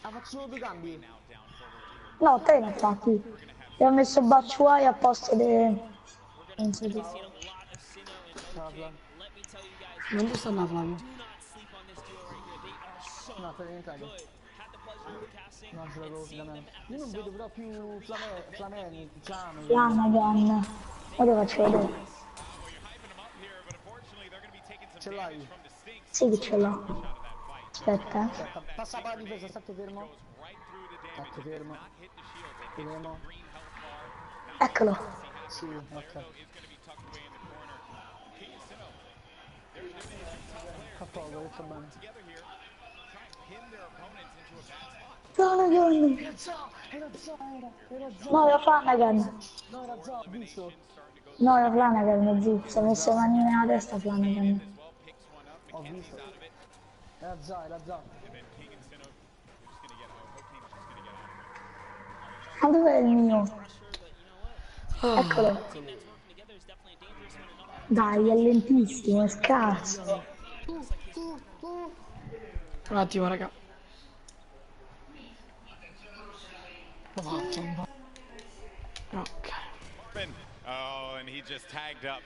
Ah, faccio due cambi. No, te ne fatti. Ti ho messo Baciuai a posto di... Non so di... Dove sta andando Flavio? No, sta diventando. No, ce l'avevo finalmente. Io non vedo però più Flameni, Tiziano. Flanagan. Ma te faccio vedere. Ce l'hai? Sì che ce l'ho. Aspetta. Aspetta, passa la difesa, state fermo. State fermo. Vediamo. Eccolo. Sì, ok. Fa poco, ho detto bene. Flanagan. Era Zo, era Zo. No, era Flanagan. No, era Zo, ho visto. No, era Flanagan, zitto. Si è messo le mani nella testa Flanagan. Ho visto. Era Zo, era Zo. Ma dov'è il mio? Eccolo. Dai, è lentissimo, è scarso. Un attimo, raga. Ok. Oh, and he just tagged up.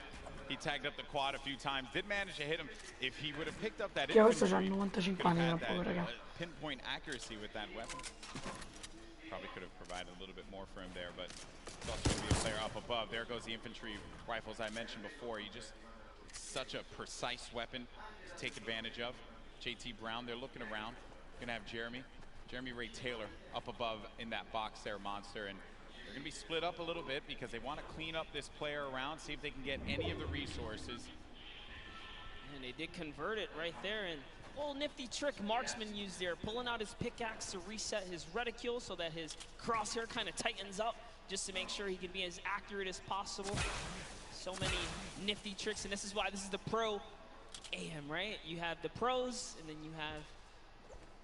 He tagged up the quad a few times. Did manage to hit him. If he would have picked up that Che questo c'ha infantry, 95 anni, had tra poco, that raga. pinpoint accuracy with that weapon. Probably could have provided a little bit more for him there, but it's also going to be a player up above. There goes the infantry rifles I mentioned before. It's such a precise weapon to take advantage of. JT Brown, they're looking around. Going to have Jeremy Ray Taylor up above in that box there, Monster, and they're going to be split up a little bit because they want to clean up this player around, see if they can get any of the resources. And they did convert it right there, and a little nifty trick Marksman used there, pulling out his pickaxe to reset his reticule so that his crosshair kind of tightens up just to make sure he can be as accurate as possible. So many nifty tricks, and this is why this is the pro AM, right? You have the pros, and then you have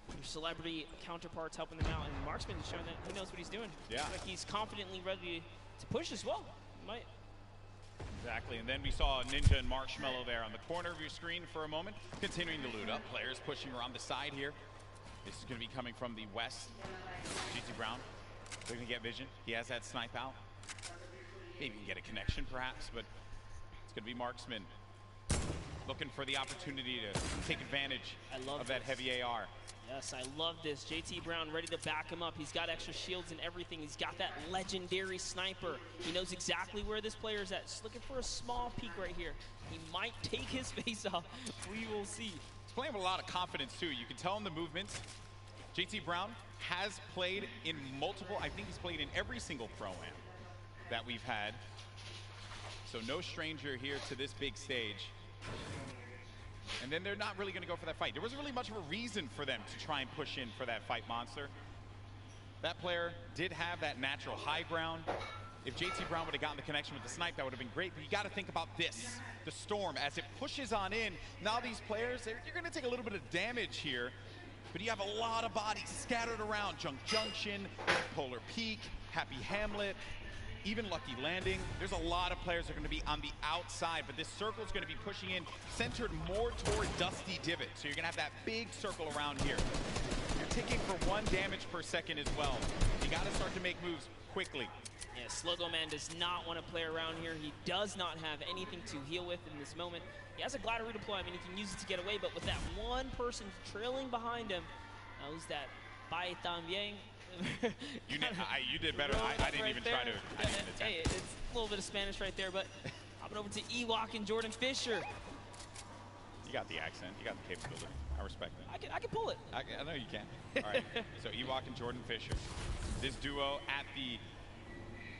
your celebrity counterparts helping them out, and Marksman is showing that he knows what he's doing. Yeah. Looks like he's confidently ready to push as well. Might. Exactly, and then we saw Ninja and Marshmallow there on the corner of your screen for a moment, continuing to loot up. Players pushing around the side here. This is going to be coming from the west. GT Brown, they're going to get vision. He has that snipe out. Maybe he can get a connection perhaps, but it's going to be Marksman looking for the opportunity to take advantage of that heavy AR. Yes, I love this. JT Brown ready to back him up. He's got extra shields and everything. He's got that legendary sniper. He knows exactly where this player is at. Just looking for a small peek right here. He might take his face off. We will see. He's playing with a lot of confidence too. You can tell in the movements. JT Brown has played in multiple, I think he's played in every single Pro-Am that we've had. So no stranger here to this big stage. And then they're not really going to go for that fight. There wasn't really much of a reason for them to try and push in for that fight, Monster. That player did have that natural high ground. If JT Brown would have gotten the connection with the snipe, that would have been great. But you got to think about this, the storm, as it pushes on in. Now these players, you're going to take a little bit of damage here, but you have a lot of bodies scattered around. Junk Junction, Polar Peak, Happy Hamlet, even Lucky Landing. There's a lot of players that are going to be on the outside, but this circle is going to be pushing in, centered more toward Dusty Divot. So you're going to have that big circle around here. You're ticking for 1 damage per second as well. You got to start to make moves quickly. Yeah, Slogo Man does not want to play around here. He does not have anything to heal with in this moment. He has a glider redeploy. I mean, he can use it to get away, but with that one person trailing behind him, who's that? Bye también. You did better. I didn't even try to. Hey, it's a little bit of Spanish right there, but hopping over to Ewok and Jordan Fisher. You got the accent. You got the capability. I respect it. I can pull it. I know you can. All right. So Ewok and Jordan Fisher. This duo at the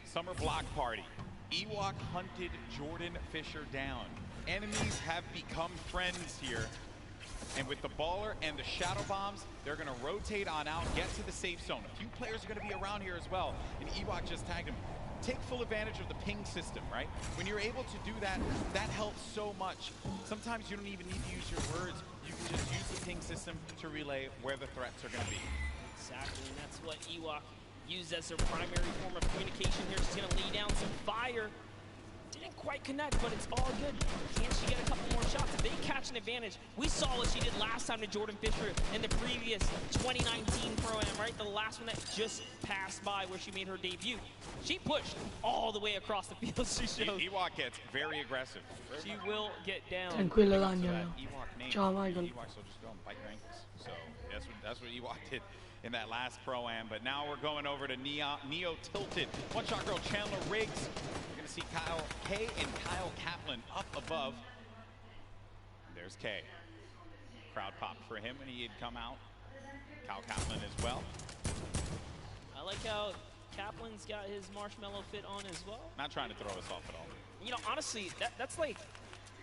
summer block party. Ewok hunted Jordan Fisher down. Enemies have become friends here. And with the baller and the shadow bombs, they're going to rotate on out, get to the safe zone. A few players are going to be around here as well. And Ewok just tagged him. Take full advantage of the ping system, right? When you're able to do that, that helps so much. Sometimes you don't even need to use your words. You can just use the ping system to relay where the threats are going to be. Exactly, and that's what Ewok used as their primary form of communication here. She's going to lay down some fire. didn't quite connect, but it's all good. Can she get a couple more shots? If they catch an advantage, we saw what she did last time to Jordan Fisher in the previous 2019 Pro-Am, right? The last one that just passed by where she made her debut. She pushed all the way across the field. She showed. Ewok gets very aggressive. She will get down. Tranquillo Daniel. Ewok Ciao Michael. Ewoks will just go and bite your ankles. So that's what Ewok did in that last Pro-Am. But now we're going over to Neo Tilted. One shot girl Chandler Riggs. You're going to see Kyle K and Kyle Kaplan up above. There's K. Crowd popped for him when he had come out. Kyle Kaplan as well. I like how Kaplan's got his marshmallow fit on as well. Not trying to throw us off at all. You know, honestly, that's like,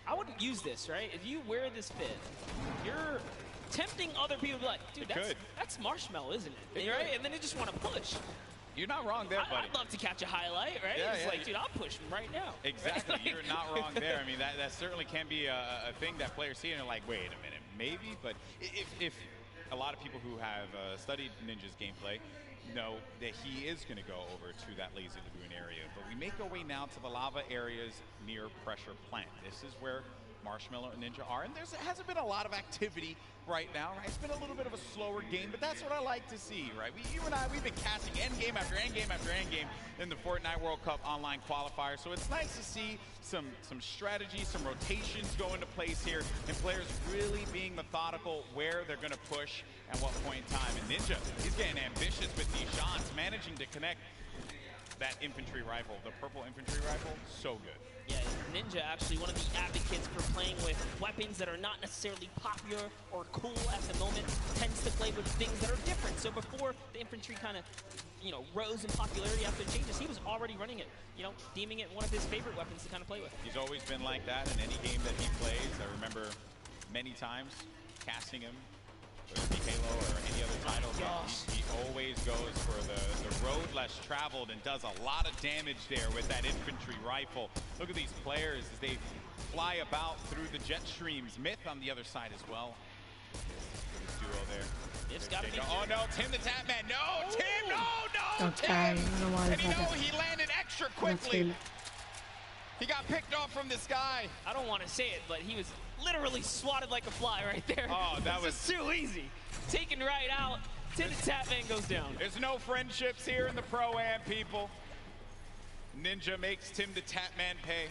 I wouldn't use this, right? If you wear this fit, you're tempting other people to be like, dude, that's marshmallow, isn't it? Right? And then they just want to push. You're not wrong there, buddy. I'd love to catch a highlight, right? Yeah, it's like, dude, I'll push him right now. Exactly. Right? You're not wrong there. I mean, that certainly can be a thing that players see and they're like, wait a minute, maybe. But if a lot of people who have studied Ninja's gameplay know that he is going to go over to that lazy lagoon area. But we make our way now to the lava areas near Pressure Plant. This is where Marshmallow and Ninja are, and there hasn't been a lot of activity right now, right? It's been a little bit of a slower game, but that's what I like to see, right? You and I, we've been catching endgame after endgame after endgame in the Fortnite World Cup online qualifier, so it's nice to see some strategy, some rotations go into place here, and players really being methodical where they're going to push at what point in time. And Ninja, he's getting ambitious with these shots, managing to connect that infantry rifle, the purple infantry rifle, so good. Yeah, Ninja actually one of the advocates for playing with weapons that are not necessarily popular or cool at the moment, tends to play with things that are different. So before the infantry kind of, you know, rose in popularity after the changes, he was already running it, you know, deeming it one of his favorite weapons to kind of play with. He's always been like that in any game that he plays. I remember many times casting him, whether it be Halo or any other title. He always goes for the road less traveled and does a lot of damage there with that infantry rifle. Look at these players as they fly about through the jet streams. Myth on the other side as well. This duo there. It's gotta be oh no, Tim the Tapman. No, Tim, no, Okay, Tim. no worries, And you know, he landed extra quickly. He got picked off from the sky. I don't want to say it, but he was literally swatted like a fly right there. Oh, that was too easy. Taken right out. Tim the Tapman goes down. There's no friendships here in the Pro-Am, people. Ninja makes Tim the Tapman pay.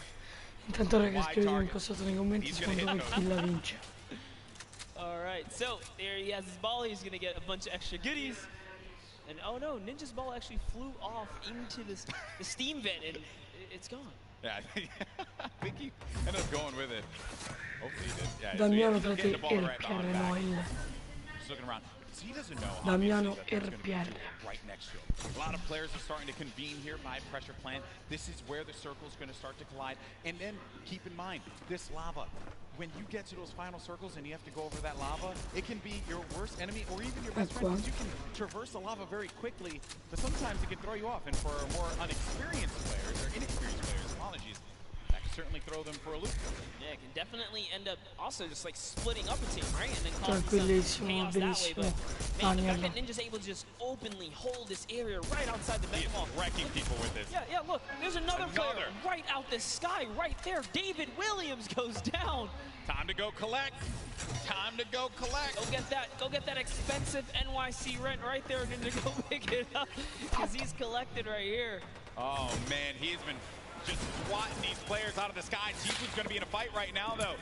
Intanto ragazzi, scrivetemi qua sotto nei commenti secondo voi chi la vince. All right, so there he has his ball. He's gonna get a bunch of extra goodies. And oh no, Ninja's ball actually flew off into the steam vent and it's gone. Yeah, I think he ended up going with it. Hopefully he did. Yeah, Damiano so Frate RPR Noel. Just looking around. So he doesn't know. Damiano RPR. RPR. Right next to him. A lot of players are starting to convene here by Pressure Plant. This is where the circle's going to start to collide. And then keep in mind, this lava. When you get to those final circles and you have to go over that lava, it can be your worst enemy or even your best friend, because you can traverse the lava very quickly, but sometimes it can throw you off. And for more unexperienced players, or inexperienced players, apologies, that can certainly throw them for a loop. Yeah, it can definitely end up also just like splitting up a team, right? And then causing some chaos that way. But man, the fact that Ninja's able to just openly hold this area right outside the bank wall. Wrecking people with this. Yeah, look, there's another player right out the sky, right there. David Williams goes down. Time to go collect. Time to go collect. Go get that expensive NYC rent right there, Ninja. Go pick it up, because he's collected right here. Oh man, he's been just swatting these players out of the sky. Tifu's going to be in a fight right now, though.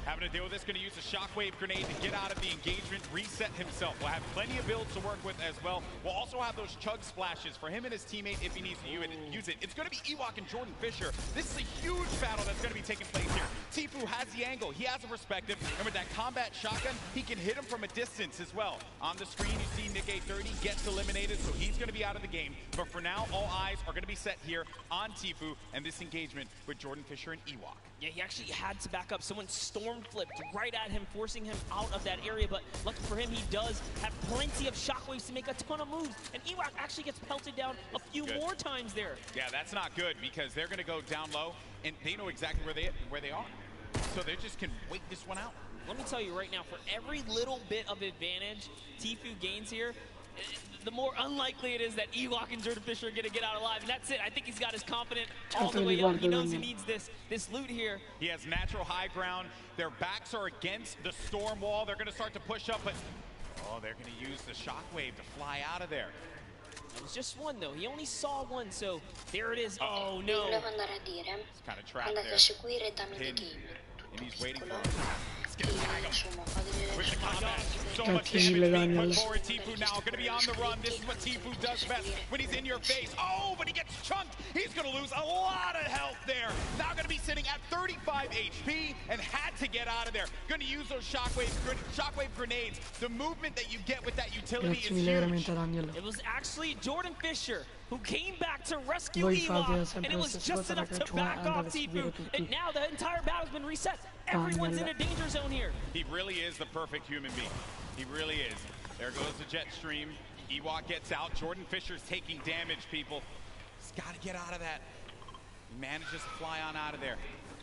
Having to deal with this, going to use a shockwave grenade to get out of the engagement, reset himself. We'll have plenty of builds to work with as well. We'll also have those chug splashes for him and his teammate if he needs to use it. It's going to be Ewok and Jordan Fisher. This is a huge battle that's going to be taking place here. Tifu has the angle. He has a perspective. And with that combat shotgun, he can hit him from a distance as well. On the screen, you see Nick A30 gets eliminated, so he's going to be out of the game. But for now, all eyes are going to be set here on Tifu and this engagement with Jordan Fisher and Ewok. Yeah, he actually had to back up. Someone storm flipped right at him, forcing him out of that area. But lucky for him, he does have plenty of shockwaves to make a ton of moves. And Ewok actually gets pelted down a few more times there. Yeah, that's not good because they're going to go down low, and they know exactly where they are. So they just can wait this one out. Let me tell you right now, for every little bit of advantage Tifu gains here, the more unlikely it is that Ewok and Jordan Fisher are going to get out alive. And that's it. I think he's got his confidence all the way up. He knows he needs this loot here. He has natural high ground. Their backs are against the storm wall. They're going to start to push up, but oh, they're going to use the shockwave to fly out of there. It was just one, though. He only saw one, so there it is. Oh, no. It's kind of trapped there. And he's waiting for him. With the combat, so much damage being put forward. Tfue now going to be on the run. This is what Tfue does best when he's in your face. Oh, but he gets chunked. He's going to lose a lot of health there. Now going to be sitting at 35 HP and had to get out of there. Going to use those shockwave grenades. The movement that you get with that utility is huge. It was actually Jordan Fisher who came back to rescue Ewok, and it was just enough to back off Tfue. And now the entire battle's been reset. Everyone's in a danger zone here. He really is the perfect human being. He really is. There goes the jet stream. Ewok gets out. Jordan Fisher's taking damage, people. He's got to get out of that. He manages to fly on out of there.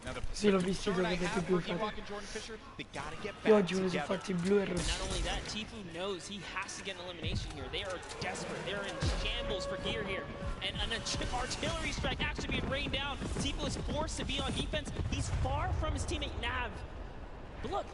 Now the concern I have for Ewok and Jordan Fisher, they got to get back together. Not only that, Tfue knows he has to get an elimination here. They are desperate. They're in shambles for gear here. And an artillery strike actually being rained down. Tfue is forced to be on defense. He's far from his teammate Nav. But look,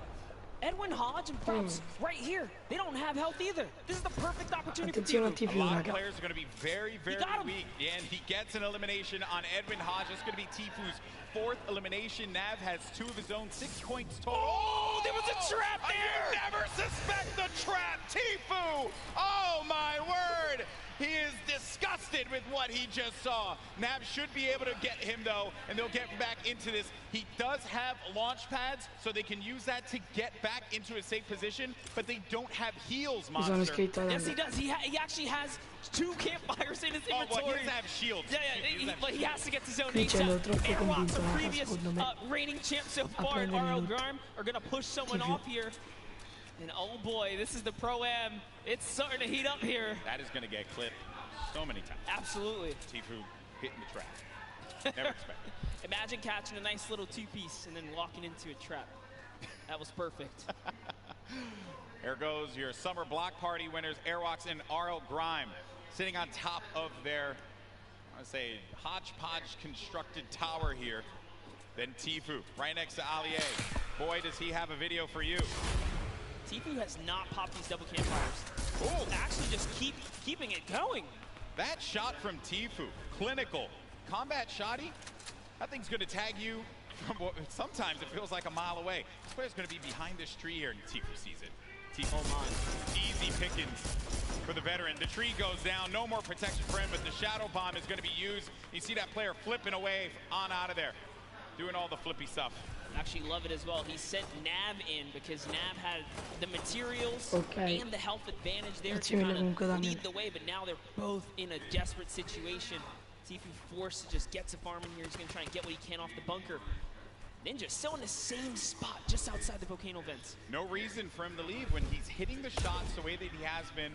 Edwin, Hodge, and Props right here. They don't have health either. This is the perfect opportunity for Tfue. A lot of players are going to be very, very weak. And he gets an elimination on Edwin Hodge. It's going to be Tfue's fourth elimination. Nav has 2 of his own, 6 points total. Oh, there was a trap there! You never suspect the trap, Tfue! Oh, my word! He is disgusted with what he just saw. Nav should be able to get him, though, and they'll get back into this. He does have launch pads, so they can use that to get back into a safe position, but they don't have heals, Monster. Yes, he does. He actually has 2 campfires in his inventory. Well, he doesn't have shields. Yeah, but he has to get to zone 8 now. Airwalks, a previous reigning champ so far, and RL Grime are going to push someone off here. And oh boy, this is the Pro-Am. It's starting to heat up here. That is going to get clipped so many times. Absolutely. Tfue hitting the trap. Never expected. Imagine catching a nice little 2-piece and then walking into a trap. That was perfect. There goes your summer block party winners, Airwalks and RL Grime, sitting on top of their, I want to say, hodgepodge constructed tower here. Then Tfue right next to Allier. Boy, does he have a video for you. Tfue has not popped these double campfires. Oh, actually just keeping it going. That shot from Tfue, clinical. Combat shotty, that thing's going to tag you from what sometimes it feels like a mile away. This player's going to be behind this tree here, and Tfue sees it. Tfue, easy pickings for the veteran. The tree goes down, no more protection for him, but the shadow bomb is going to be used. You see that player flipping away on out of there, doing all the flippy stuff. Actually love it as well. He sent Nav in because Nav had the materials and the health advantage there to kind of lead the way, but now they're both in a desperate situation. Tfue forced to just get to farm in here. He's going to try and get what he can off the bunker. Ninja still in the same spot just outside the volcano vents. No reason for him to leave when he's hitting the shots the way that he has been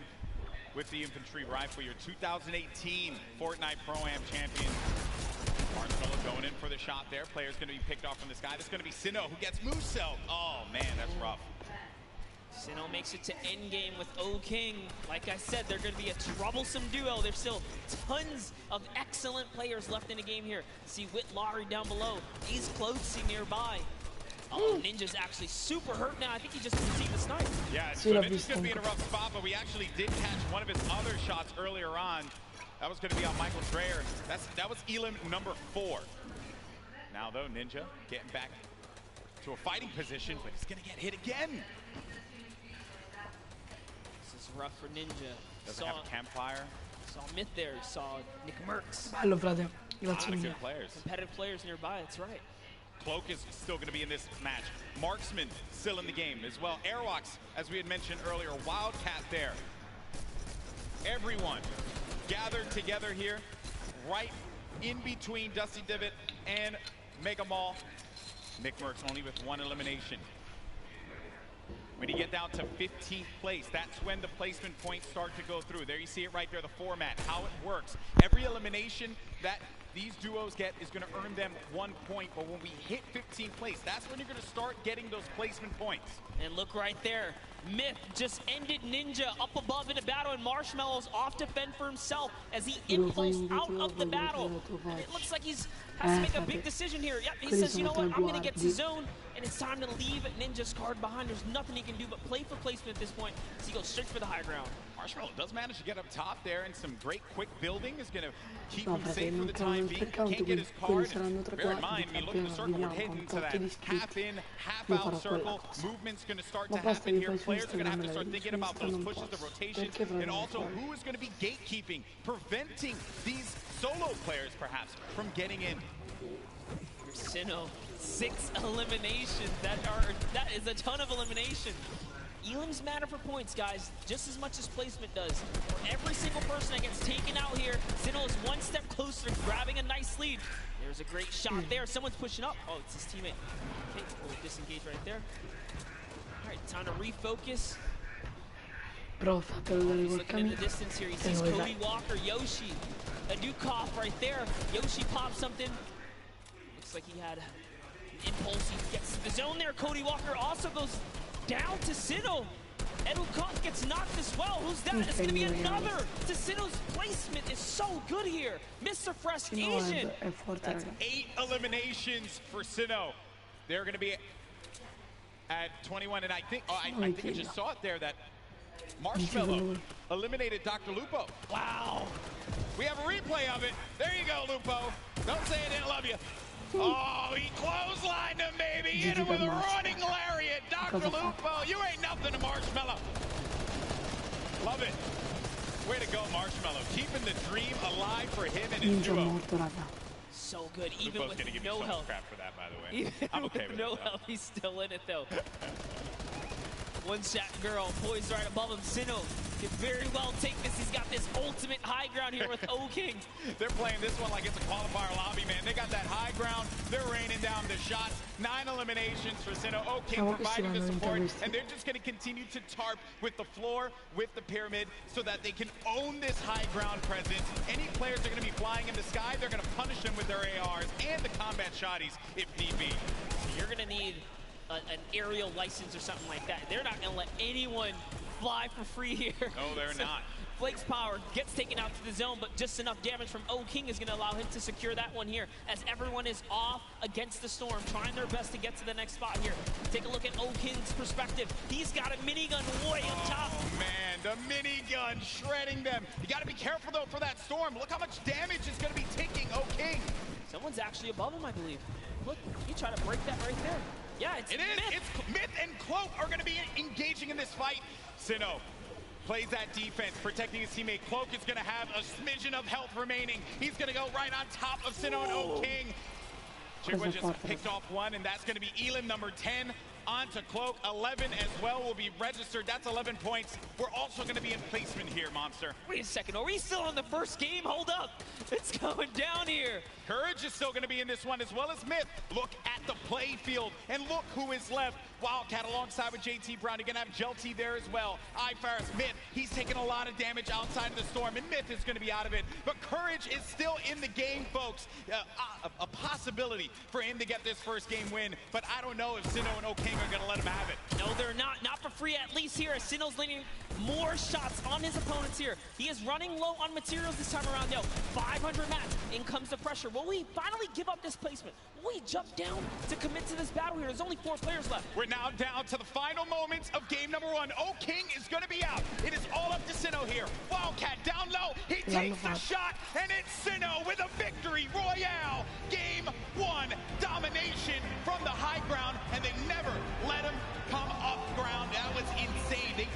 with the infantry rifle. Your 2018 Fortnite Pro-Am champion. Marshmallow going in for the shot there. Player's going to be picked off from this guy. This is going to be Sinnoh who gets Musel. Oh, man, that's rough. Sinnoh makes it to endgame with O-King. Like I said, they're going to be a troublesome duo. There's still tons of excellent players left in the game here. See Whit Lowry down below. He's closing nearby. Oh, Ninja's actually super hurt now. I think he just received the snipe. Yeah, so Ninja's going to be in a rough spot, but we actually did catch one of his other shots earlier on. That was going to be on Michael Dreyer. That was elim number 4. Now, though, Ninja getting back to a fighting position, but he's going to get hit again. This is rough for Ninja. Doesn't have a campfire. Saw Myth there. Saw Nick Merckx. Bello, frate. A lot of good players. Competitive players nearby, that's right. Cloak is still going to be in this match. Marksman still in the game as well. Airwalks, as we had mentioned earlier, Wildcat there. Everyone gathered together here, right in between Dusty Divot and Mega Mall. Nick Merckx only with 1 elimination. When you get down to 15th place, that's when the placement points start to go through. There you see it right there, the format, how it works. Every elimination that these duos get is going to earn them 1 point, but when we hit 15th place, that's when you're going to start getting those placement points. And look right there. Myth just ended Ninja up above in a battle, and Marshmallow's off to fend for himself as he impulsed out of the battle. And it looks like he's has to make a big decision here. Yep, he says, you know what, I'm going to get to zone, and it's time to leave Ninja's card behind. There's nothing he can do but play for placement at this point, so he goes straight for the high ground. Marshmallow does manage to get up top there, and some great quick building is going to keep him safe for the time being. Can't get his card. Bear in mind, I mean, look at the circle. We're heading to that half in, half out circle. Movement's going to start to happen here. Players are going to have to start thinking about those pushes, the rotation, and also who is going to be gatekeeping, preventing these solo players perhaps from getting in. Sinnoh, 6 eliminations. That is a ton of elimination. Elims matter for points, guys, just as much as placement does. For every single person that gets taken out here, Sinnoh is one step closer to grabbing a nice lead. There's a great shot there. Someone's pushing up. Oh, it's his teammate. Okay, we'll disengage right there. All right, time to refocus. He's looking in the distance here. He sees Cody Walker, Yoshi, a Dukov right there. Yoshi pops something. Looks like he had an impulse. He gets to the zone there. Cody Walker also goes down to Sinnoh. Edukov gets knocked as well. Who's that? It's going to be another. Sinnoh's placement is so good here. Mr. Fresh Asian. That's 8 eliminations for Sinnoh. They're going to be at 21, and I think I just saw it there that Marshmallow eliminated Dr. Lupo. Wow. We have a replay of it. There you go, Lupo. Don't say I didn't love you. Oh, he clotheslined him, baby. Hit him with a running lariat. Dr. Lupo, you ain't nothing to Marshmallow. Love it. Way to go, Marshmallow. Keeping the dream alive for him and his duo. So good, even Lupo's with gonna give no me so health. much crap for that, by the way. Even I'm okay with no it, health, he's still in it, though. One shot girl poised right above him. Sinnoh could very well take this. He's got this ultimate high ground here with O-King. They're playing this one like it's a qualifier lobby, man. They got that high ground. They're raining down the shots. 9 eliminations for Sinnoh. O-King providing the support, and they're just going to continue to tarp with the floor, with the pyramid, so that they can own this high ground presence. Any players that are going to be flying in the sky, they're going to punish them with their ARs and the combat shotties if need be. You're going to need an aerial license or something like that. They're not going to let anyone fly for free here. No, they're not. Flake's power gets taken out to the zone, but just enough damage from O-King is going to allow him to secure that one here, as everyone is off against the storm, trying their best to get to the next spot here. Take a look at O-King's perspective. He's got a minigun way up top. Oh, man, the minigun shredding them. You got to be careful, though, for that storm. Look how much damage is going to be taking O-King. Someone's actually above him, I believe. Look, he tried to break that right there. Yeah, it is. Myth. It's Myth and Cloak are going to be engaging in this fight. Sinnoh plays that defense, protecting his teammate. Cloak is going to have a smidgen of health remaining. He's going to go right on top of Sinnoh and O-King. Chigwa just picked off one, and that's going to be Elim number 10. On to Cloak. 11 as well will be registered. That's 11 points. We're also going to be in placement here, Monster. Wait a second. Are we still on the first game? Hold up. It's going down here. Courage is still going to be in this one, as well as Myth. Look at the play field, and look who is left. Wildcat alongside with JT Brown. You're going to have Jelty there as well. iFaris, Myth, he's taking a lot of damage outside of the storm, and Myth is going to be out of it. But Courage is still in the game, folks. A possibility for him to get this first game win, but I don't know if Sinnoh and O-King are going to let him have it. No, they're not. Not for free, at least here, as Sinnoh's landing more shots on his opponents here. He is running low on materials this time around, though. 500 mats. In comes the pressure. Will we finally give up this placement? Will we jump down to commit to this battle here? There's only 4 players left. We're now down to the final moments of game number 1. O-King is going to be out. It is all up to Sinnoh here. Wildcat down low. He takes the shot, and it's Sinnoh with a victory royale. Game 1 domination from the high ground, and they never let him come up ground. That was insane. They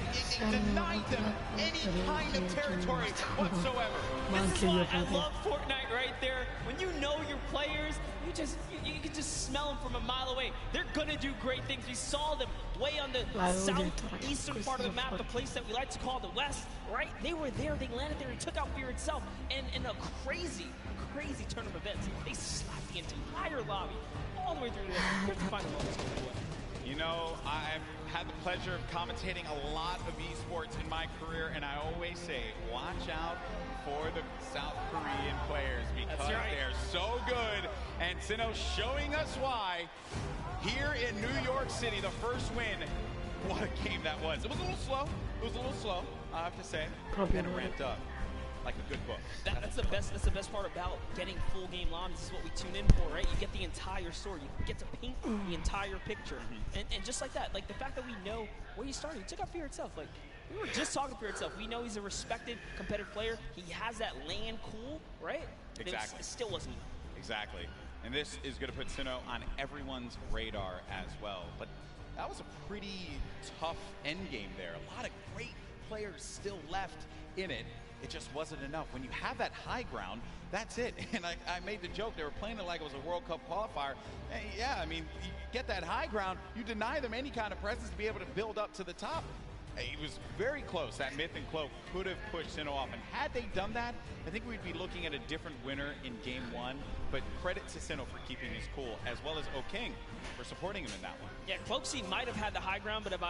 denied them any kind of territory whatsoever. This is why I love Fortnite right there. When you know your players, you can just smell them from a mile away. They're gonna do great things. We saw them way on the southeastern part of the map, the place that we like to call the West, right? They were there, they landed there, and took out Fear itself. And in a crazy turn of events, they slapped the entire lobby all the way through the final moments. You know, I've had the pleasure of commentating a lot of esports in my career, and I always say, watch out for the South Korean players because they're so good. And Sino showing us why here in New York City, the first win. What a game that was. It was a little slow. It was a little slow, I have to say. And it ramped up like a good book. That's the best part about getting full game lobbies. This is what we tune in for, right? You get the entire story. You get to paint the entire picture. And just like that, like the fact that we know where he started, he took out Fear itself. Like, we were just talking Fear itself. We know he's a respected, competitive player. He has that land cool, right? Exactly. It still wasn't enough. Exactly. And this is going to put Sino on everyone's radar as well. But that was a pretty tough end game there. A lot of great players still left in it. It just wasn't enough. When you have that high ground, that's it. And I made the joke, they were playing it like it was a World Cup qualifier. And yeah, I mean, you get that high ground, you deny them any kind of presence to be able to build up to the top. It was very close. That Myth and Cloak could have pushed Sino off. And had they done that, I think we'd be looking at a different winner in game one. But credit to Sino for keeping his cool, as well as O'King for supporting him in that one. Yeah, Cloaksy might have had the high ground, but if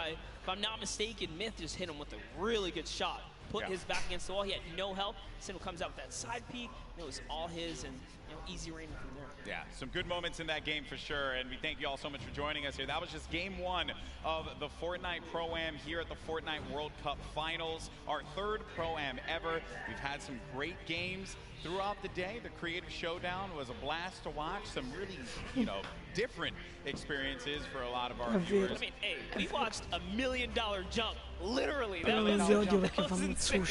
I'm not mistaken, Myth just hit him with a really good shot. Put his back against the wall. He had no help. Sino comes out with that side peek. It was all his, and easy rain from there. Yeah, some good moments in that game for sure, and we thank you all so much for joining us here. That was just game one of the Fortnite Pro-Am here at the Fortnite World Cup Finals, our third Pro-Am ever. We've had some great games throughout the day. The Creator Showdown was a blast to watch. Some really, different experiences for a lot of our viewers. I mean, hey, we watched $1 million jump, literally. That was insane.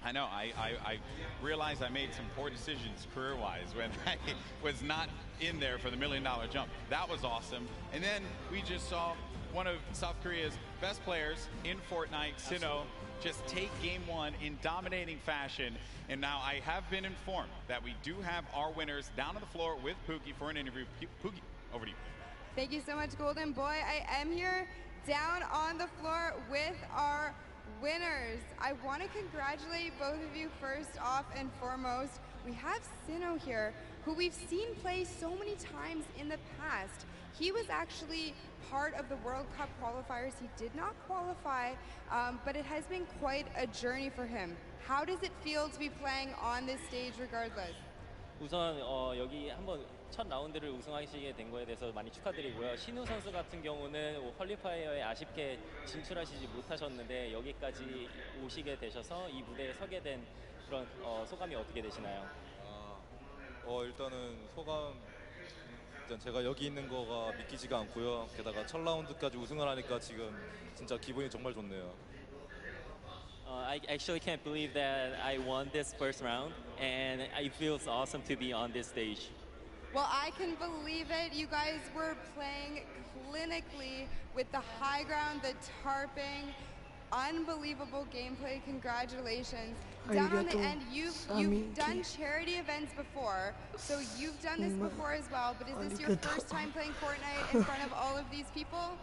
I know, I realized I made some poor decisions career-wise when I was not in there for the $1 million jump. That was awesome. And then we just saw one of South Korea's best players in Fortnite, Sino, just take game one in dominating fashion. And now I have been informed that we do have our winners down on the floor with Pookie for an interview. Pookie, over to you. Thank you so much, Golden Boy. I am here down on the floor with our winners. I want to congratulate both of you first off and foremost. We have Sino here, who we've seen play so many times in the past. He was actually part of the World Cup qualifiers. He did not qualify, but it has been quite a journey for him. How does it feel to be playing on this stage regardless? 우선 여기 한번 첫 라운드를 우승하시게 된 거에 대해서 많이 축하드리고요. 신우 선수 같은 경우는 퀄리파이어에 아쉽게 진출하시지 못하셨는데 여기까지 오시게 되셔서 이 무대에 서게 된 그런 소감이 어떻게 되시나요? 일단은 소감 일단 제가 여기 있는 거가 믿기지가 않고요. 게다가 첫 라운드까지 우승을 하니까 지금 진짜 기분이 정말 좋네요. I actually can't believe that I won this first round, and it feels awesome to be on this stage. Well, I can believe it. You guys were playing clinically with the high ground, the tarping, unbelievable gameplay. Congratulations. Down on the end, you've done charity events before, so you've done this before as well, but is this your first time playing Fortnite in front of all of these people?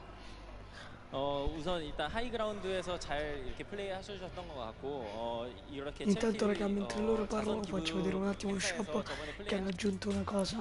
우선 일단 하이그라운드에서 잘 이렇게 플레이 하셨던 것 같고 이렇게 Intanto raga, mentre loro parlano faccio vedere un attimo shop che hanno aggiunto una cosa.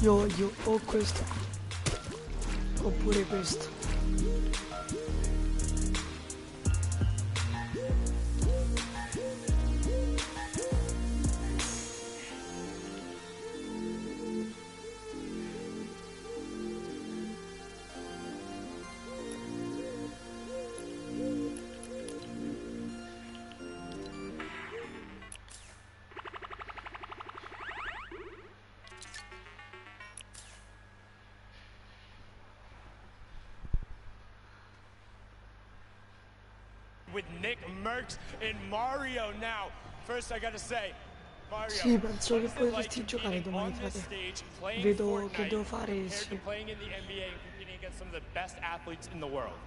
Io o questo oppure questo. with Nick, Merckx, and Mario now. First, I gotta say, Mario, Sì, penso che potresti giocare domani, frate. Vedo che devo fare playing in the NBA and competing against some of the best athletes in the world.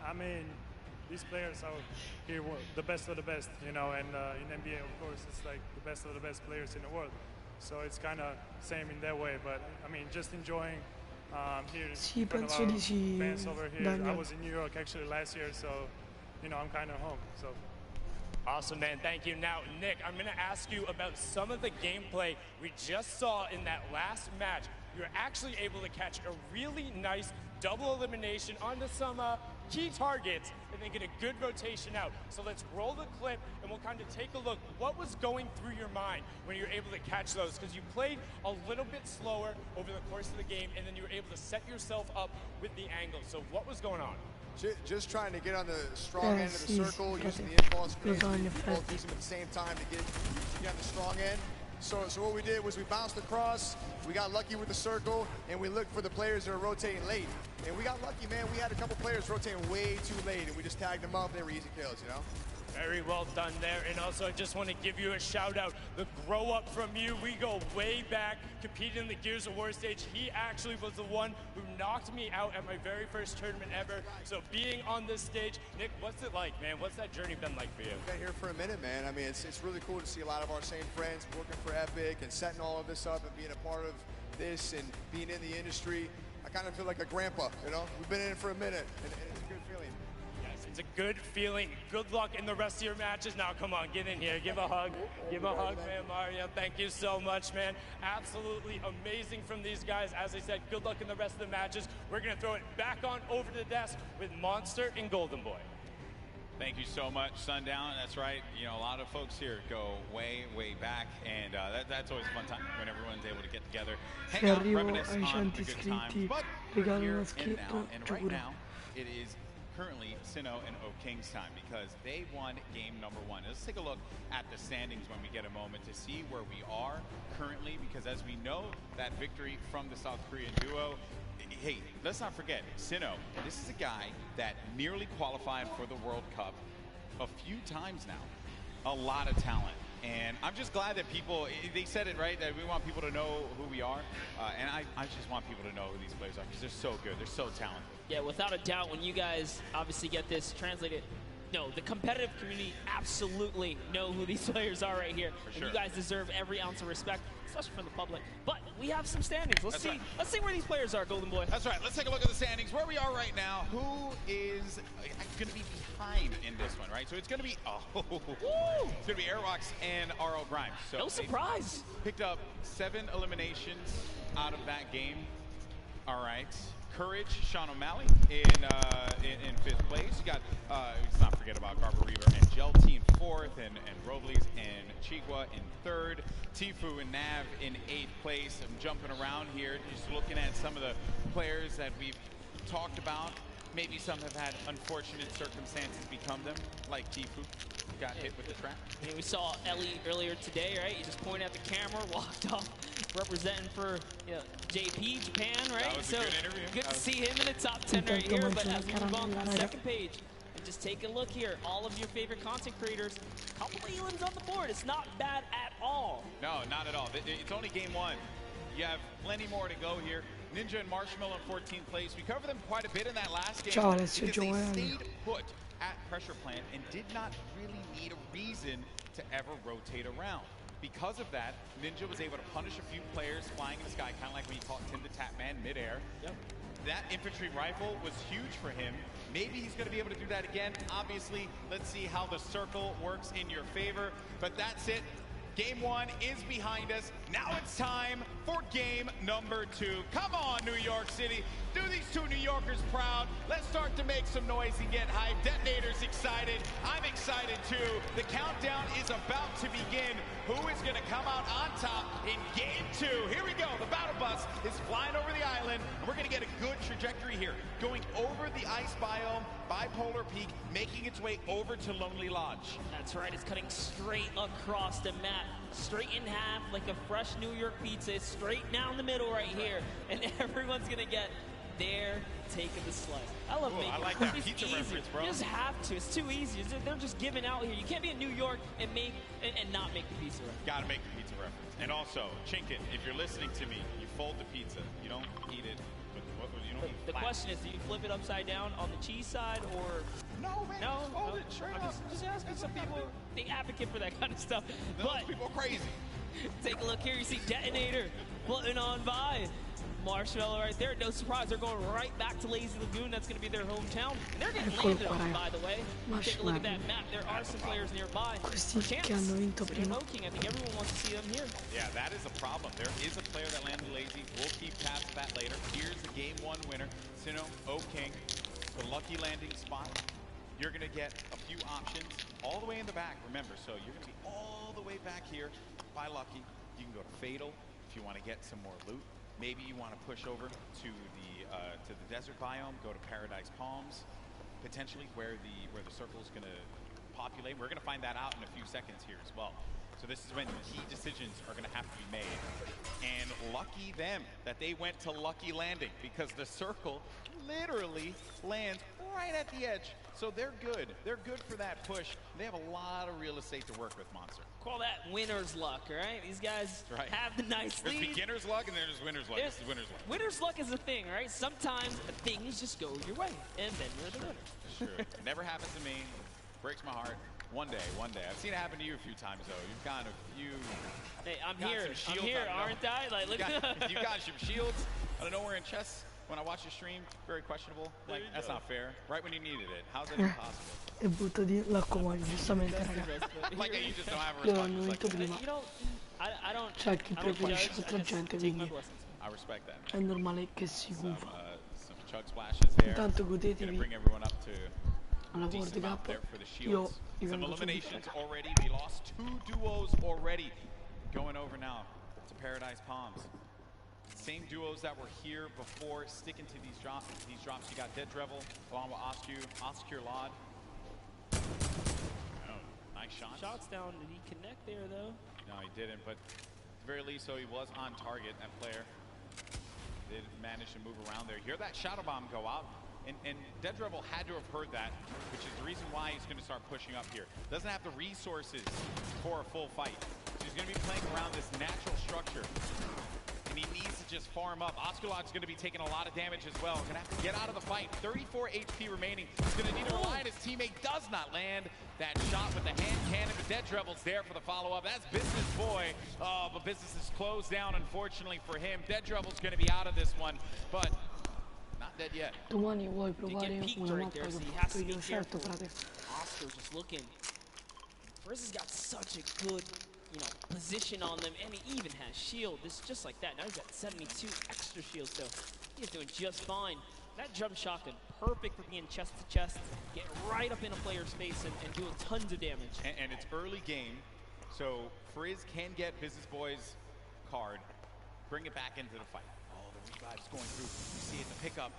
I mean, these players out here were the best of the best, you know, and in NBA, of course, it's like the best of the best players in the world. So it's kind of same in that way, but I mean, just enjoying here Sì, in front of penso our di sì, fans over here. I Daniel. was in New York actually last year, so you know, I'm kind of home. So. Awesome, man. Thank you. Now, Nick, I'm going to ask you about some of the gameplay we just saw in that last match. You were actually able to catch a really nice double elimination onto some key targets and then get a good rotation out. So let's roll the clip and we'll kind of take a look. What was going through your mind when you were able to catch those? Because you played a little bit slower over the course of the game and then you were able to set yourself up with the angle. So what was going on? Just trying to get on the strong end of the sì, circle, sì, using the frate. impulse Lo screens, so, in both effetti. using them at the same time to get on the strong end. So what we did was we bounced across, we got lucky with the circle, and we looked for the players that are rotating late. And we got lucky, man. We had a couple players rotating way too late, and we just tagged them up. They were easy kills, you know? Very well done there. And also, I just want to give you a shout out. The grow up from you, we go way back, competed in the Gears of War stage. He actually was the one who knocked me out at my very first tournament ever. So being on this stage, Nick, what's it like, man? What's that journey been like for you? Been here for a minute, man. I mean, it's really cool to see a lot of our same friends working for Epic and setting all of this up and being a part of this and being in the industry. I kind of feel like a grandpa, you know? We've been in it for a minute, and it's a good feeling. Yes, it's a good feeling. Good luck in the rest of your matches. Now, come on, get in here. Give a hug. Give a hug, man, Mario. Thank you so much, man. Absolutely amazing from these guys. As I said, good luck in the rest of the matches. We're going to throw it back on over to the desk with Monster and Golden Boy. Thank you so much, Sundown. That's right. You know, a lot of folks here go way, way back, and that's always a fun time when everyone's able to get together, Se hang out, arrivo reminisce ai on 100 the good times. iscritti, But regalo we're here uno and scherzo, now, and right giuro. now, it is currently Sinnoh and O King's time because they won game number 1. Let's take a look at the standings when we get a moment to see where we are currently, because as we know, that victory from the South Korean duo. Hey, let's not forget, Sinnoh, this is a guy that nearly qualified for the World Cup a few times now. A lot of talent. And I'm just glad that people, they said it right, that we want people to know who we are. And I just want people to know who these players are because they're so good. They're so talented. Yeah, without a doubt, when you guys obviously get this translated, no, the competitive community absolutely know who these players are right here. For and sure. you guys deserve every ounce of respect, especially from the public. But we have some standings. Let's That's see. right. Let's see where these players are, Golden Boy. That's right. Let's take a look at the standings. Where we are right now. Who is going to be behind in this one, right? So it's going to be, it's going to be Airwalks and R.L. Grimes. So No surprise. Picked up 7 eliminations out of that game. All right. Courage, Sean O'Malley in 5th place. You got, let's not forget about Garber Reaver and Gelty in 4th, and Robles and Chigua in 3rd. Tifu and Nav in 8th place. I'm jumping around here, just looking at some of the players that we've talked about. Maybe some have had unfortunate circumstances become them, like Tifu. Got hit with the trap. We saw Ellie earlier today, right? You just pointed at the camera, walked off, representing for JP, Japan, right? That was a good interview. Good to see him in the top 10 right here. But as we move on to the second page, and just take a look here. All of your favorite content creators, a couple of Elans on the board. It's not bad at all. No, not at all. It's only game 1. You have plenty more to go here. Ninja and Marshmallow in 14th place. We covered them quite a bit in that last game. Ciao, Alessio because they Giovanni. stayed put at pressure plant and did not really need a reason to ever rotate around. Because of that, Ninja was able to punish a few players flying in the sky, kind of like when you caught Tim the Tap Man midair. Yep. That infantry rifle was huge for him. Maybe he's going to be able to do that again. Obviously, let's see how the circle works in your favor. But that's it. Game 1 is behind us. Now it's time for game number 2. Come on, New York City. Do these 2 New Yorkers proud. Let's start to make some noise and get hyped. Detonator's excited. I'm excited too. The countdown is about to begin. Who is going to come out on top in game 2? Here we go. The battle bus is flying over the island, and we're going to get a good trajectory here. Going over the ice biome, Bipolar Peak, making its way over to Lonely Lodge. That's right. It's cutting straight across the map. Straight in half like a fresh New York pizza. It's straight down the middle right here. And everyone's going to get there taking the slice. I love making I like that it's pizza easy. reference, bro. You just have to. It's too easy. They're just giving out here. You can't be in New York and not make the pizza reference. Gotta make the pizza reference. And also, Chinkin, if you're listening to me, you fold the pizza. You don't eat it. The question is, do you flip it upside down on the cheese side or? No, man. No, Fold it straight up. Just asking. Some people, they advocate for that kind of stuff. Those people are crazy. Take a look here. You see Detonator floating on by. Marshmallow right there. No surprise. They're going right back to Lazy Lagoon. That's going to be their hometown. And they're getting landed on, by the way. Take a look at that map. There are some players nearby. Questi che hanno vinto prima. I think everyone wants to see them here. Yeah, that is a problem. There is a player that landed Lazy. We'll keep tabs of that later. Here's the game one winner. Sino, O-King, the lucky landing spot. You're going to get a few options all the way in the back. Remember, so you're going to be all the way back here by Lucky. You can go to Fatal if you want to get some more loot. Maybe you want to push over to the desert biome, go to Paradise Palms, potentially where the circle is going to populate. We're going to find that out in a few seconds here as well. So this is when key decisions are going to have to be made. And lucky them that they went to Lucky Landing, because the circle literally lands right at the edge. So they're good. They're good for that push. They have a lot of real estate to work with, Monster. Call that winner's luck, all right? These guys have the nice lead. There's beginner's luck and there's winner's luck. This is winner's luck. Winner's luck is a thing, right? Sometimes things just go your way, and then you're the winner. Sure. It never happened to me. Breaks my heart. One day. I've seen it happen to you a few times, though. You've got a few... Hey, I'm here, aren't I? Like, look at you got some shields out of nowhere in chess. When I watch your stream, very questionable. Like, that's not fair. Right when you needed it. How's that even possible? E butta di l'acqua, giustamente, ragazzi. Like, you just don't have a Loro hanno response. vinto prima. C'è chi preferisce altra gente, quindi I respect that. è normale che si gufa. Some chug splashes there. Intanto godetevi Bring everyone up to alla World Cup. Io vi some vengo eliminations subito. already. We lost 2 duos already. Going over now to Paradise Palms. Same duos that were here before, sticking to these drops. You got Dead Drevel along with Oscure Lod. Oh, nice shots. Shots down. Did he connect there, though? No, he didn't, but at the very least, so he was on target, that player. Did manage to move around there. Hear that Shadow Bomb go out, and Dead Drevel had to have heard that, which is the reason why he's going to start pushing up here. Doesn't have the resources for a full fight. So he's going to be playing around this natural structure. And he needs to just farm up. Osculod's going to be taking a lot of damage as well. Going to have to get out of the fight. 34 HP remaining. He's going to need to rely on his teammate. Does not land that shot with the hand cannon. But Dead Drevel's there for the follow-up. That's Business Boy. Oh, but business is closed down, unfortunately, for him. Dead Drevel's going to be out of this one, but not dead yet. Domani vuoi provare una mappa che ho fatto io? Certo, frate. Oscar's just looking. Frizz has got such a good, position on them, and he even has shield. This is just like that. Now he's got 72 extra shield, so he's doing just fine. That jump shotgun, perfect for being chest to chest, get right up in a player's face and doing tons of damage. And it's early game, so Frizz can get Business Boy's card, bring it back into the fight. Oh, the revive's going through. You see it, the pickup.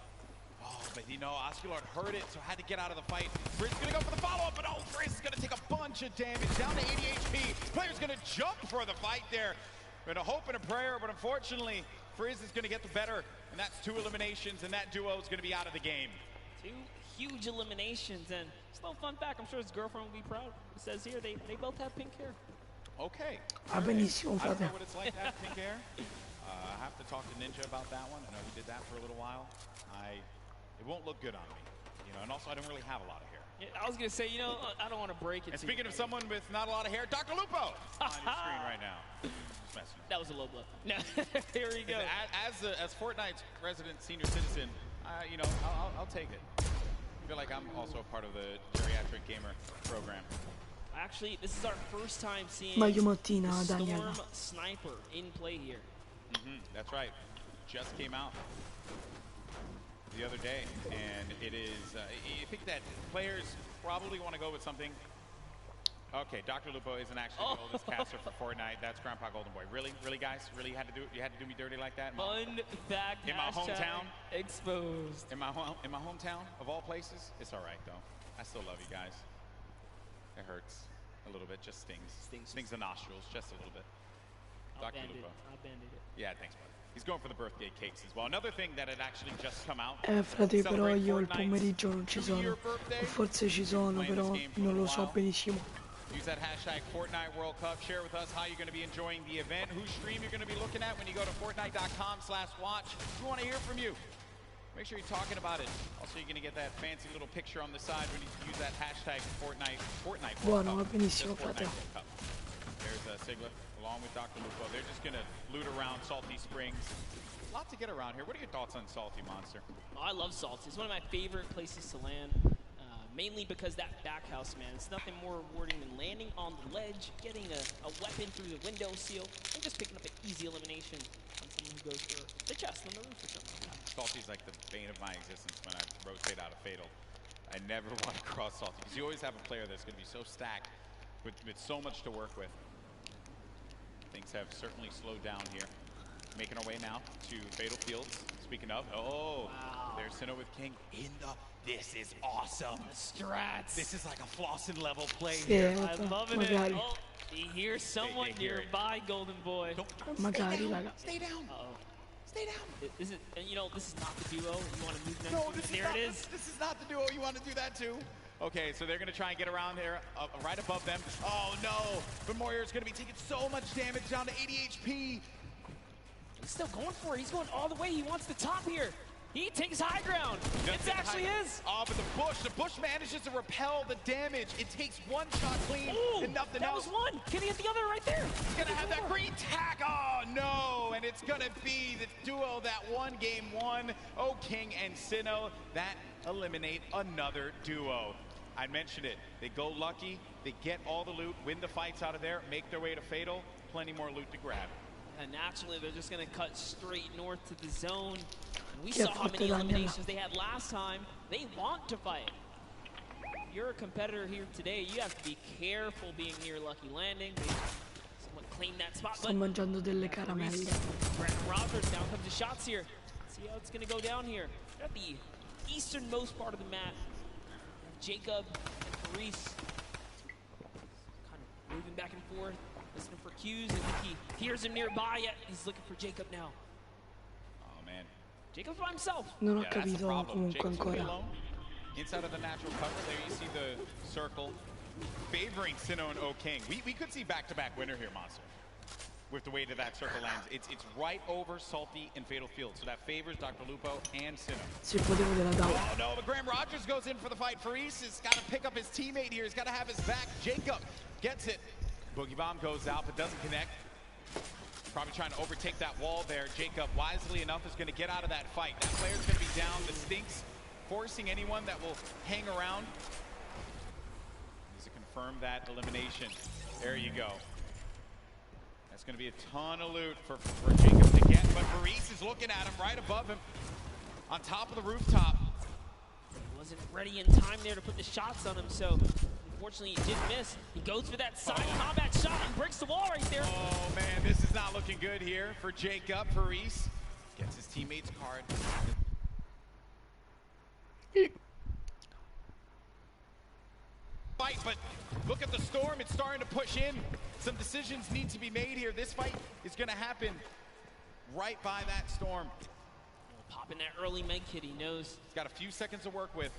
Oh, but Osculard heard it, so had to get out of the fight. Frizz gonna go for the follow-up, but Frizz is gonna take a bunch of damage, down to 80 HP. Player's gonna jump for the fight there. With a hope and a prayer, but unfortunately, Frizz is gonna get the better, and that's 2 eliminations, and that duo is gonna be out of the game. 2 huge eliminations, and just a little fun fact, I'm sure his girlfriend will be proud. It says here, they both have pink hair. Okay. Benissimo, I don't know frate. what it's like to have pink hair. I have to talk to Ninja about that one. I know he did that for a little while. It won't look good on me, and also I don't really have a lot of hair. Yeah, I was gonna say, I don't want to break it. And speaking of someone with not a lot of hair, Dr. Lupo on your screen right now. Just messing. That was a low blow. No, here we go. As Fortnite's resident senior citizen, I'll take it. I feel like I'm also a part of the geriatric gamer program. Actually, this is our first time seeing Meglio mattina, the Storm Daniela. Sniper in play here. That's right. Just came out the other day, and it is, I think that players probably want to go with something. Okay, Dr. Lupo isn't actually the oldest caster for Fortnite. That's Grandpa Golden Boy. Really, guys? Really, you had to do me dirty like that? Fun fact. In my hometown? Exposed. In my hometown, of all places? It's all right, though. I still love you guys. It hurts a little bit, just stings. Stings the nostrils, just a little bit. Dr. Lupo. Yeah, thanks, bud. He's going for the birthday cakes as well. Another thing that had actually just come out. Frate, però io il pomeriggio non ci sono. O forse ci sono, però non lo so benissimo. Use that hashtag Fortnite World Cup. Share with us how you're going to be enjoying the event, whose stream you're going to be looking at when you go to Fortnite.com/watch. We want to hear from you. Make sure you're talking about it. Also, you're going to get that fancy little picture on the side when you use that hashtag Fortnite World Buono, va Cup. benissimo, frate. There's Sigler along with Dr. Lupo. They're just going to loot around Salty Springs. A lot to get around here. What are your thoughts on Salty, Monster? Oh, I love Salty. It's one of my favorite places to land. Mainly because that back house, man, it's nothing more rewarding than landing on the ledge, getting a weapon through the window seal, and just picking up an easy elimination on someone who goes for the chest on the roof or something like that. Salty's like the bane of my existence when I rotate out of Fatal. I never want to cross Salty because you always have a player that's going to be so stacked with so much to work with. Things have certainly slowed down here. Making our way now to Fatal Fields. Speaking of, wow. There's Sinnoh with King in the. This is awesome. Strats. This is like a Flossin level play here. I'm loving it. Oh, he hears someone nearby, Golden Boy. Magari, raga. Stay down. Stay down. This is, you know, this is not the duo. You want to move next? No, there it is. This is not the duo. You want to do that too? Okay, so they're going to try and get around there, right above them. Oh no! But Moyer's going to be taking so much damage, down to 80 HP. He's still going for it. He's going all the way. He wants the top here. He takes high ground. It's actually his. Oh, but the bush manages to repel the damage. It takes one shot clean and nothing else. That was one. Can he hit the other right there? He's going to have that green tack. Oh, no. And it's going to be the duo that won game one. Oh, King and Sinnoh. That eliminate another duo. I mentioned it. They go lucky. They get all the loot, win the fights out of there, make their way to Fatal. Plenty more loot to grab. And naturally, they're just going to cut straight north to the zone. We saw how many eliminations they had last time. They want to fight. If you're a competitor here today, you have to be careful being near Lucky Landing. Someone claimed that spot. Sto mangiando delle caramelle. Brandon Rogers, down comes the shots here. Let's see how it's going to go down here. At the easternmost part of the map, Jacob and Reese kind of moving back and forth, listening for cues. I think he hears him nearby, yet he's looking for Jacob now. Oh, man. Jacob's by himself. Non ho capito comunque ancora. Inside of the natural cover, there you see the circle favoring Sinnoh and O King. We could see back-to-back winner here, Monster. With the way that circle lands, it's right over Salty and Fatal Field, so that favors Dr. Lupo and Sinnoh. Se potevo della davo. Oh no, but Graham Rogers goes in for the fight. Faris has got to pick up his teammate here. He's got to have his back. Jacob gets it. Boogie Bomb goes out, but doesn't connect. Probably trying to overtake that wall there. Jacob, wisely enough, is going to get out of that fight. That player's going to be down. The Stinks forcing anyone that will hang around. Needs to confirm that elimination. There you go. That's going to be a ton of loot for Jacob to get, but Faris is looking at him right above him on top of the rooftop. He wasn't ready in time there to put the shots on him, so unfortunately he did miss. He goes for that side combat shot and breaks the wall right there. Oh man, this is not looking good here for Jacob. Faris gets his teammate's card. Fight, but look at the storm. It's starting to push in. Some decisions need to be made here. This fight is going to happen right by that storm. Popping that early med kit, he knows. He's got a few seconds to work with.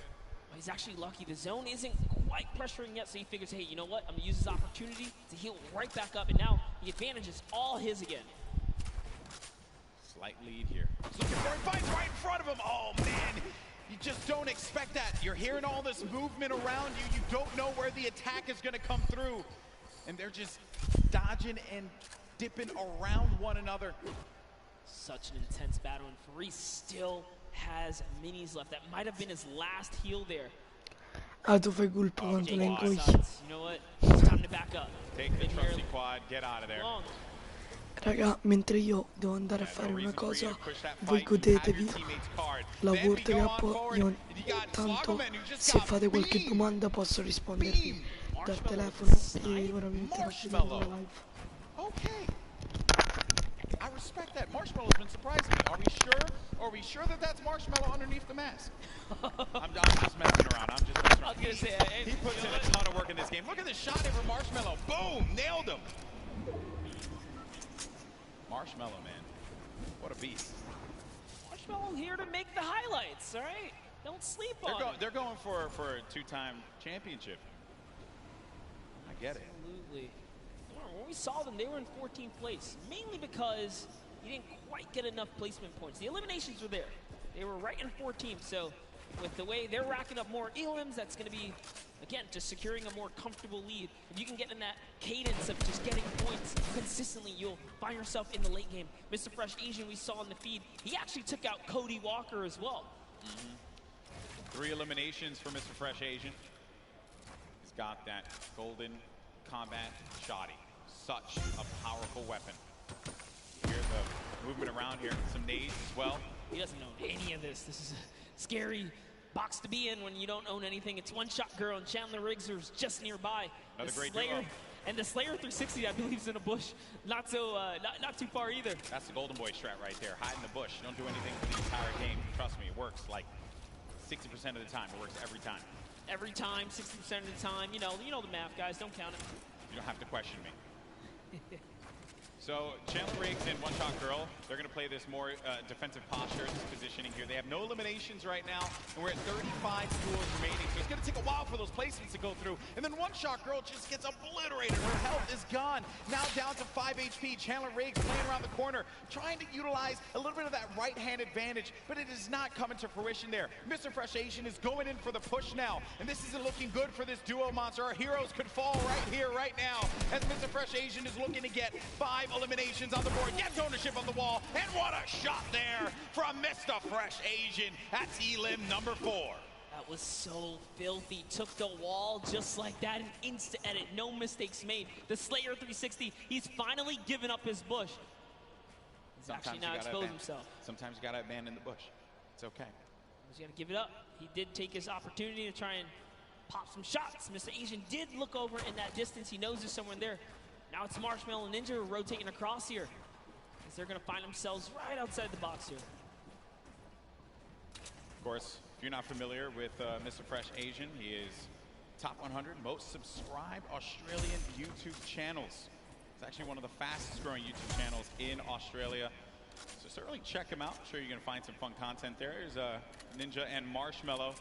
Well, he's actually lucky. The zone isn't quite pressuring yet, so he figures, hey, you know what? I'm going to use this opportunity to heal right back up, and now the advantage is all his again. Slight lead here. He's looking for it. Finds right in front of him. Oh, man. You just don't expect that. You're hearing all this movement around you. You don't know where the attack is going to come through. And they're just dodging and dipping around one another. Such an intense battle, and Faris still has minis left. That might have been his last heal there. Ah, tu fai colpo quanto ne ingogli. You know what? It's time to back up. Take the trusty quad. Get out of there. Raga, mentre io devo andare a fare una cosa, voi godetevi, lavoro capo, io tanto se fate qualche domanda posso rispondervi dal telefono e ora mi metto a vedere la live. Okay. I respect that. Marshmallow's been surprising me. Are we sure that that's Marshmallow underneath the mask? I'm just messing around. I'm just messing around. I was gonna say, he puts in a ton of work in this game. Look at this shot in for Marshmallow. Boom! Nailed him. Marshmallow, man. What a beast. Marshmallow here to make the highlights, all right? Don't sleep on it. They're going for a two-time championship. I get it. Absolutely. When we saw them, they were in 14th place, mainly because you didn't quite get enough placement points. The eliminations were there. They were right in 14th, so with the way they're racking up more elims, that's going to be, again, just securing a more comfortable lead. If you can get in that cadence of just getting points consistently, you'll find yourself in the late game. Mr. Fresh Asian, we saw in the feed, he actually took out Cody Walker as well. 3 eliminations for Mr. Fresh Asian. He's got that golden combat shoddy. Such a powerful weapon. Here's the movement around here. Some nades as well. He doesn't know any of this. This is a scary box to be in when you don't own anything. It's One Shot Girl and Chandler Riggs, who's just nearby. Another great Slayer, duo. and the Slayer 360, I believe, is in a bush. Not so, not too far either. That's the Golden Boy strat right there. Hide in the bush. Don't do anything for the entire game. Trust me, it works like 60% of the time. It works every time. Every time, 60% of the time. You know the math, guys. Don't count it. You don't have to question me. So Chandler Riggs and One Shot Girl, they're going to play this more defensive posture, this positioning here. They have no eliminations right now, and we're at 35 duels remaining. So it's going to take a while for those placements to go through. And then One Shot Girl just gets obliterated. Her health is gone. Now down to 5 HP. Chandler Riggs playing around the corner, trying to utilize a little bit of that right-hand advantage, but it is not coming to fruition there. Mr. Fresh Asian is going in for the push now, and this isn't looking good for this duo monster. Our heroes could fall right here, right now, as Mr. Fresh Asian is looking to get 5 eliminations on the board, gets ownership on the wall, and what a shot there from Mr. Fresh Asian. That's elim number 4. That was so filthy. Took the wall just like that, an instant edit, no mistakes made. The Slayer 360, he's finally given up his bush. He's actually now exposed himself. Sometimes you gotta abandon the bush. It's okay. He's gotta give it up. He did take his opportunity to try and pop some shots. Mr. Asian did look over in that distance. He knows there's someone there. Now it's Marshmallow Ninja rotating across here, as they're going to find themselves right outside the box here. Of course, if you're not familiar with Mr. Fresh Asian, he is top 100 most subscribed Australian YouTube channels. It's actually one of the fastest growing YouTube channels in Australia. So certainly check him out. I'm sure you're going to find some fun content there. There's Ninja and Marshmallow,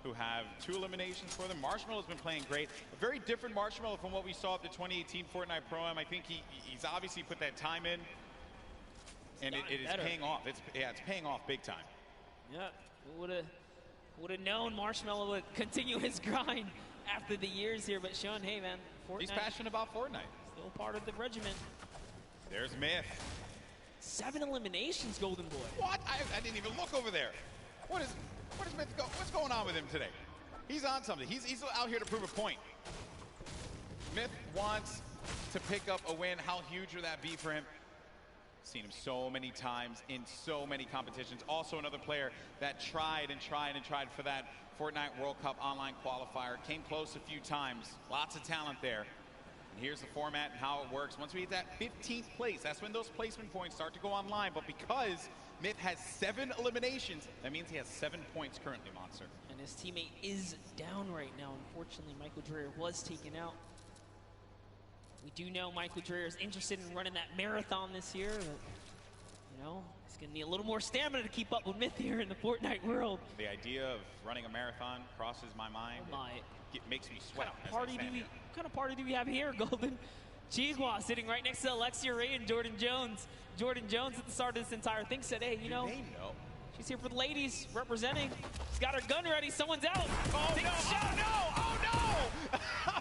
who have 2 eliminations for them. Marshmallow's been playing great. A very different Marshmallow from what we saw at the 2018 Fortnite Pro-Am. I think he's obviously put that time in, and it is paying off. It's paying off big time. Yeah, would have known Marshmallow would continue his grind after the years here, but Sean, hey man, Fortnite. He's passionate about Fortnite. Still part of the regiment. There's Myth. 7 eliminations, Golden Boy. What? I didn't even look over there. What is Myth what's going on with him today? He's on something. He's out here to prove a point. Myth wants to pick up a win. How huge would that be for him? Seen him so many times in so many competitions. Also another player that tried for that Fortnite World Cup online qualifier. Came close a few times. Lots of talent there. And here's the format and how it works. Once we hit that 15th place, that's when those placement points start to go online. But because Myth has 7 eliminations, that means he has 7 points currently, Monster. And his teammate is down right now. Unfortunately, Michael Dreyer was taken out. We do know Michael Dreyer is interested in running that marathon this year, but, you know, he's going to need a little more stamina to keep up with Myth here in the Fortnite world. The idea of running a marathon crosses my mind. Oh my. It makes me sweat. What kind of party do we have here, Golden? Chigua sitting right next to Alexia Ray and Jordan Jones. Jordan Jones at the start of this entire thing said, hey, you know, she's here for the ladies representing. She's got her gun ready. Someone's out. Oh, no. Oh,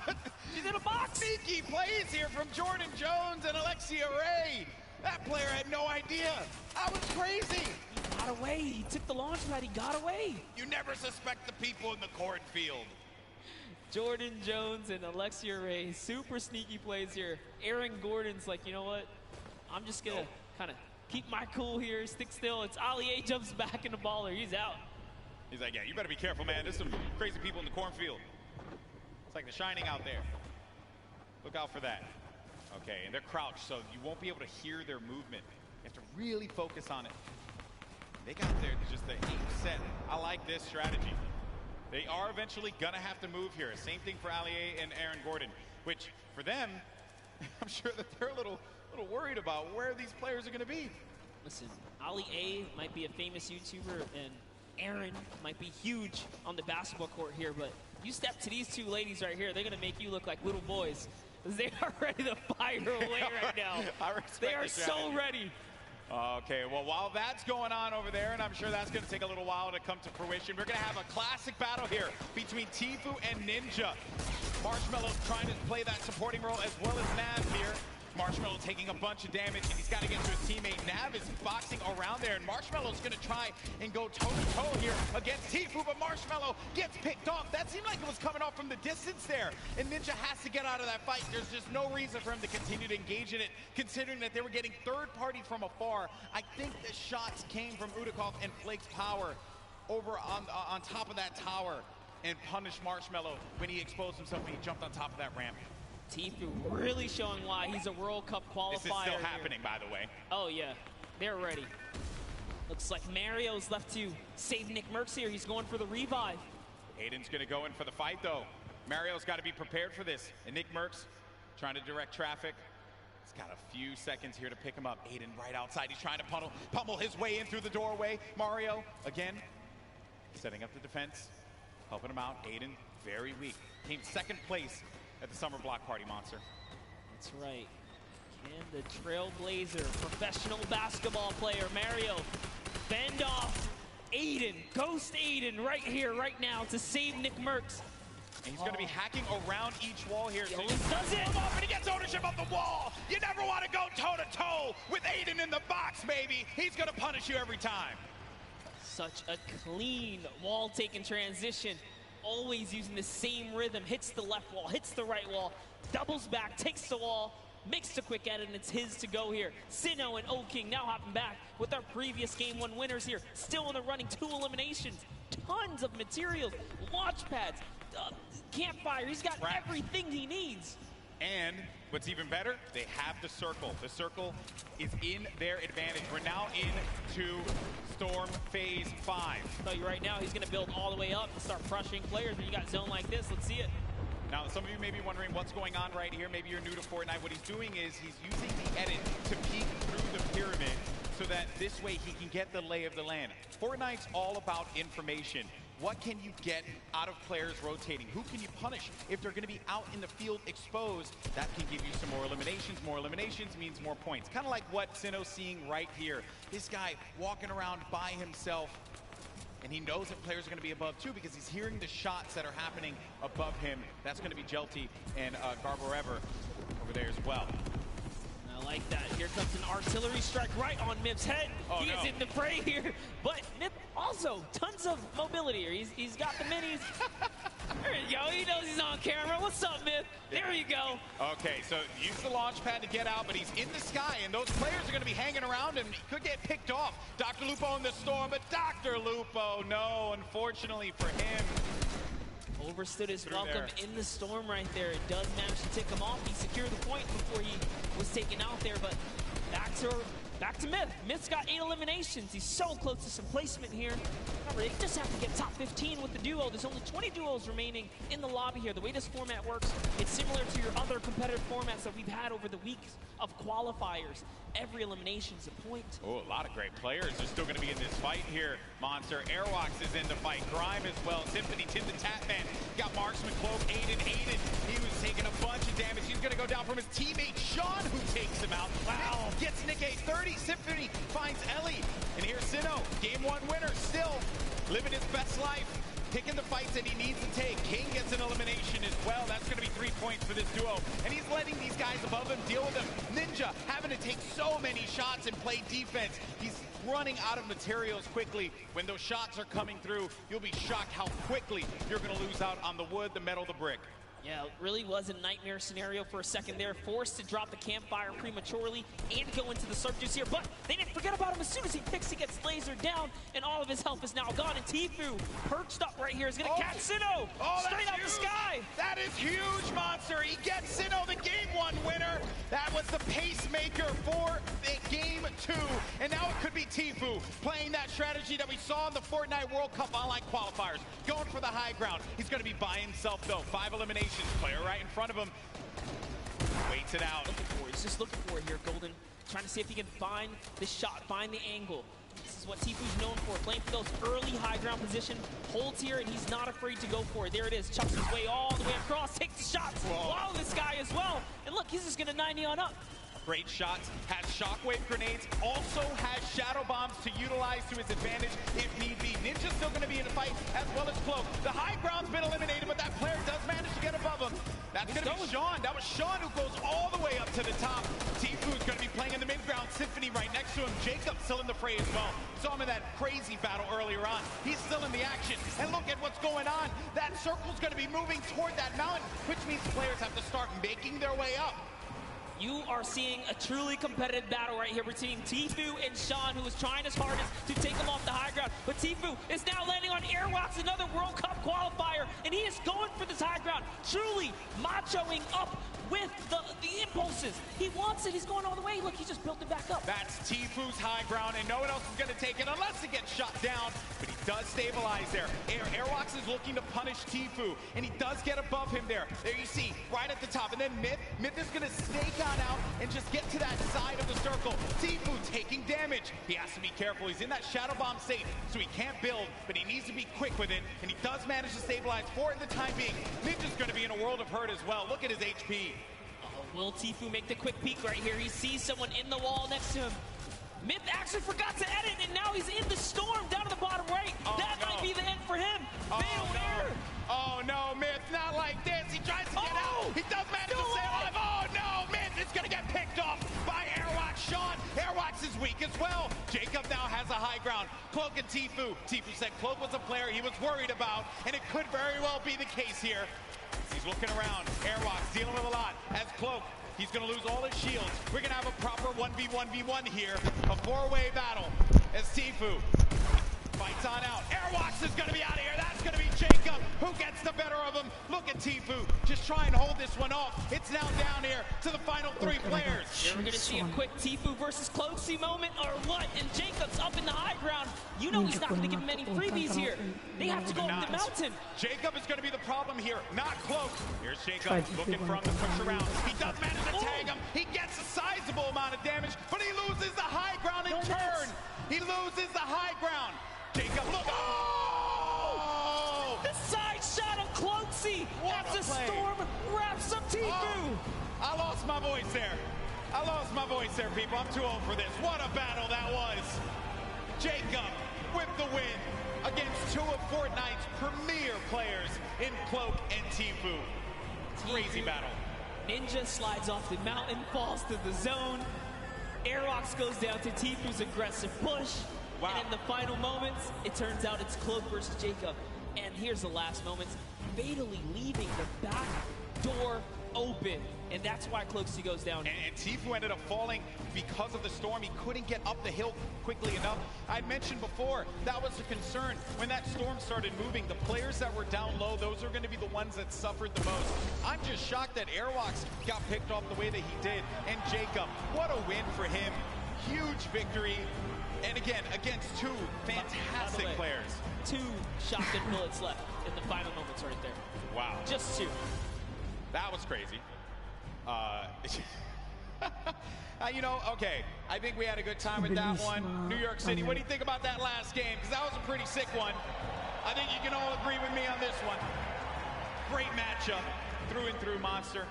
no. She's in a box. Sneaky plays here from Jordan Jones and Alexia Ray. That player had no idea. That was crazy. He got away. He took the launch pad. He got away. You never suspect the people in the cornfield. Jordan Jones and Alexia Ray, super sneaky plays here. Aaron Gordon's like, you know what? I'm just going to kind of keep my cool here, stick still. It's Ali A jumps back in the baller. He's out. He's like, yeah, you better be careful, man. There's some crazy people in the cornfield. It's like The Shining out there. Look out for that. Okay, and they're crouched, so you won't be able to hear their movement. You have to really focus on it. They got there just the aim set. I like this strategy. They are eventually gonna have to move here. Same thing for Ali A and Aaron Gordon, which for them, I'm sure that they're a little worried about where these players are going to be. Listen, Ali A might be a famous YouTuber, and Aaron might be huge on the basketball court here, but you step to these two ladies right here, they're going to make you look like little boys. They are ready to fire away right now. They are so ready. Okay, well, while that's going on over there, and I'm sure that's going to take a little while to come to fruition, we're going to have a classic battle here between Tfue and Ninja. Marshmallow's trying to play that supporting role as well as Nav here. Marshmallow taking a bunch of damage, and he's got to get to his teammate. Nav is boxing around there, and Marshmallow's going to try and go toe-to-toe here against Tfue, but Marshmallow gets picked off. That seemed like it was coming off from the distance there, and Ninja has to get out of that fight. There's just no reason for him to continue to engage in it, considering that they were getting third party from afar. I think the shots came from Udakov and Flake's power over on top of that tower and punished Marshmallow when he exposed himself and he jumped on top of that ramp. Tfue really showing why he's a World Cup qualifier. This is still happening, by the way. Oh, yeah. They're ready. Looks like Mario's left to save Nick Merckx here. He's going for the revive. Aiden's going to go in for the fight, though. Mario's got to be prepared for this. And Nick Merckx trying to direct traffic. He's got a few seconds here to pick him up. Aiden right outside. He's trying to pummel his way in through the doorway. Mario, again, setting up the defense, helping him out. Aiden, very weak. Came second place at the Summer Block Party, Monster. That's right. Can the Trailblazer, professional basketball player, Mario, fend off Aiden, ghost Aiden right here, right now to save Nick Merckx. And he's going to be hacking around each wall here. He always does it. And he gets ownership of the wall. You never want to go toe-to-toe with Aiden in the box, baby. He's going to punish you every time. Such a clean wall-taking transition. Always using the same rhythm. Hits the left wall, hits the right wall, doubles back, takes the wall, makes the quick edit, and it's his to go here. Sinnoh and O-King now hopping back with our previous Game 1 winners here. Still in the running, 2 eliminations. Tons of materials, launch pads, campfire. He's got everything he needs. And what's even better, they have the circle. The circle is in their advantage. We're now into Storm Phase 5. I'll tell you right now, he's going to build all the way up and start crushing players. When you got zone like this, let's see it. Now, some of you may be wondering what's going on right here. Maybe you're new to Fortnite. What he's doing is he's using the edit to peek through the pyramid so that this way he can get the lay of the land. Fortnite's all about information. What can you get out of players rotating? Who can you punish if they're going to be out in the field exposed? That can give you some more eliminations. More eliminations means more points. Kind of like what Sinnoh's seeing right here. This guy walking around by himself, and he knows that players are going to be above too because he's hearing the shots that are happening above him. That's going to be Jelty and Garborever over there as well. I like that. Here comes an artillery strike right on Mip's head. He is in the fray here. But Mip also tons of mobility here. He's got the minis. There you go. He knows he's on camera. What's up, Mip? There you go. Okay, so use the launch pad to get out, but he's in the sky, and those players are going to be hanging around him. He could get picked off. Dr. Lupo in the storm, but Dr. Lupo, no, unfortunately for him. Overstood his welcome in the storm right there. It does manage to tick him off. He secured the point before he was taken out there, but back to Myth. Myth's got 8 eliminations. He's so close to some placement here. Remember, they just have to get top 15 with the duo. There's only 20 duos remaining in the lobby here. The way this format works, it's similar to your other competitive formats that we've had over the weeks of qualifiers. Every elimination is a point. Oh, a lot of great players are still going to be in this fight here. Monster Airwalks is in the fight. Grime as well. Symphony, Tim the Tatman. Got Marksman, Cloak, Aiden. He was taking a bunch of damage. He's going to go down from his teammate, Sean, who takes him out. Wow. Gets Nick a 30. Symphony finds Ellie. And here's Sinnoh, Game 1 winner, still living his best life. Picking the fights that he needs to take. King gets an elimination as well. That's going to be 3 points for this duo. And he's letting these guys above him deal with him. Ninja having to take so many shots and play defense. He's running out of materials quickly. When those shots are coming through, you'll be shocked how quickly you're going to lose out on the wood, the metal, the brick. Yeah, it really was a nightmare scenario for a second there. Forced to drop the campfire prematurely and go into the surf juice here. But they didn't forget about him. As soon as he picks, he gets lasered down, and all of his health is now gone. And Tfue, perched up right here, is going to catch Sinnoh straight out the sky. That is huge, Monster. He gets Sinnoh, the Game 1 winner. That was the pacemaker for the Game 2. And now it could be Tfue playing that strategy that we saw in the Fortnite World Cup online qualifiers. Going for the high ground. He's going to be by himself, though. 5 eliminations. Player right in front of him. Waits it out. He's just looking for it here, Golden. Trying to see if he can find the shot, find the angle. This is what Tifu's known for, playing for those early high ground position. Holds here, and he's not afraid to go for it. There it is, chucks his way all the way across, takes the shots. Wow, this guy as well. And look, he's just gonna 90 on up. Great shots, has shockwave grenades, also has shadow bombs to utilize to his advantage if need be. Ninja's still going to be in the fight, as well as Cloak. The high ground's been eliminated, but that player does manage to get above him. That's going to be Sean. That was Sean who goes all the way up to the top. Tifu's going to be playing in the mid-ground. Symphony right next to him. Jacob still in the fray as well. Saw him in that crazy battle earlier on. He's still in the action. And look at what's going on. That circle's going to be moving toward that mountain, which means players have to start making their way up. You are seeing a truly competitive battle right here between Tifu and Sean, who is trying his hardest to take him off the high ground. But Tifu is now landing on Airwalks, another World Cup qualifier, and he is going for this high ground, truly machoing up with the impulses. He wants it. He's going all the way. Look, he just built it back up. That's Tifu's high ground, and no one else is going to take it unless it gets shot down. But he does stabilize there. Airwalks is looking to punish Tifu, and he does get above him there. There you see, right at the top. And then Myth is going to snake on out and just get to that side of the circle. Tifu taking damage. He has to be careful. He's in that shadow bomb state, so he can't build, but he needs to be quick with it, and he does manage to stabilize for it in the time being. Ninja's going to be in a world of hurt as well. Look at his HP. Will Tifu make the quick peek right here? He sees someone in the wall next to him. Myth actually forgot to edit, and now he's in the storm down to the bottom right. That might be the end for him. Oh no, Myth, not like this. He tries to get out. He does manage to stay alive. Oh no, Myth is going to get picked off by Airwalks. Sean, Airwalks is weak as well. Jacob now has a high ground. Cloak and Tifu. Tifu said Cloak was a player he was worried about, and it could very well be the case here. He's looking around. Airwalks dealing with a lot. As Cloak, he's going to lose all his shields. We're going to have a proper 1v1v1 here. A four-way battle as Tifu fights on out. Airwalks is going to be out of here. That's going to be Jacob who gets the better of him. Look at Tifu just try and hold this one off. It's now down here to the final three players. Here we're going to see a quick Tifu versus Cloaksy moment or what? And Jacob's up in the high ground. You know he's not going to give him any freebies here. They have to go up the mountain. Jacob is going to be the problem here, not Cloak. Here's Jacob looking for him to push around. He does manage to tag him. He gets a sizable amount of damage, but he loses the high ground in turn. He loses the high ground. Jacob, look! Oh! The side shot of Cloaksy as the storm wraps up Tifu. Oh, I lost my voice there. I lost my voice there, people. I'm too old for this. What a battle that was. Jacob with the win against two of Fortnite's premier players in Cloak and Tifu. Crazy battle. Ninja slides off the mountain, falls to the zone. Airwalks goes down to Tifu's aggressive push. Wow. And in the final moments, it turns out it's Cloak versus Jacob. And here's the last moments, fatally leaving the back door open. And that's why Cloaksy goes down. And Tifu ended up falling because of the storm. He couldn't get up the hill quickly enough. I mentioned before, that was a concern. When that storm started moving, the players that were down low, those are going to be the ones that suffered the most. I'm just shocked that Airwalks got picked off the way that he did. And Jacob, what a win for him. Huge victory. And again, against two fantastic players. 2 shotgun bullets left in the final moments right there. Wow. Just 2. That was crazy. You know, okay. I think we had a good time with that one. New York City, what do you think about that last game? Because that was a pretty sick one. I think you can all agree with me on this one. Great matchup, through and through monster.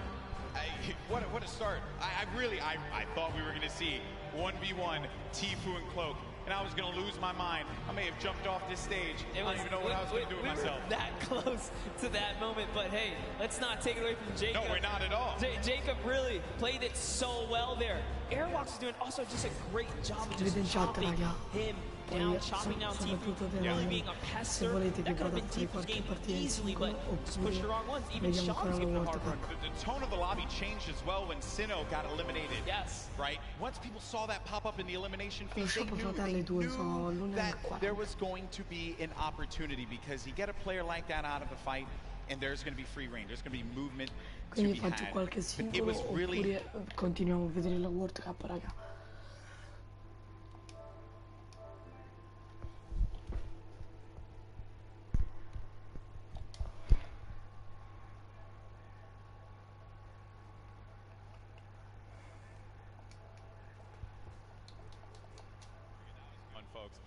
What a start. I thought we were going to see 1v1 Tifu and Cloak, and I was going to lose my mind. I may have jumped off this stage. I don't even know what I was going to do with myself. We were that close to that moment, but hey, let's not take it away from Jacob. No, we're not at all. Jacob really played it so well there. Airwalks is doing also just a great job of just chopping him down, chopping down Tifu, really being a pester. That could have been Tifu's game easily, but just pushed the wrong ones. Even Sean's getting a hard run. The tone of the lobby changed as well when Sinnoh got eliminated. Yes. Right? Once people saw that pop up in the elimination feed, they knew that there was going to be an opportunity, because you get a player like that out of the fight, and there's going to be free reign. There's going to be movement to be had. It was really... Continuiamo a vedere la World Cup, raga. folks.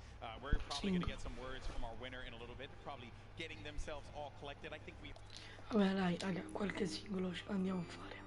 We're probably going to get some words from our winner in a little bit. They're probably getting themselves all collected. I think we... Vabbè dai, raga, qualche singolo andiamo a fare.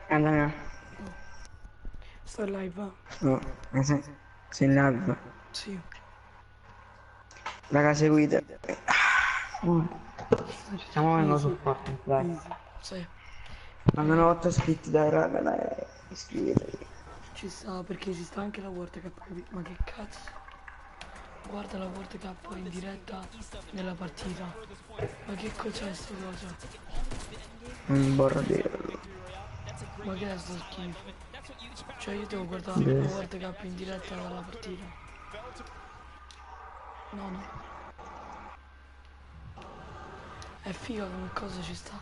Andrea. Sto in live? No, sei in live? Sì. Raga, seguite. Stiamo venendo su Fortnite, dai. Easy. Sì. Almeno 8 iscritti, dai raga, dai. Iscrivetevi. Ci sta, perché ci sta anche la World Cup, ma che cazzo? Guarda la World Cup in diretta nella partita. Ma che cos'è sta cosa? Non vorrei dirlo. Ma che è sto schifo? Cioè io devo guardare la World Cup in diretta dalla partita. No, no. È figa come cosa ci sta.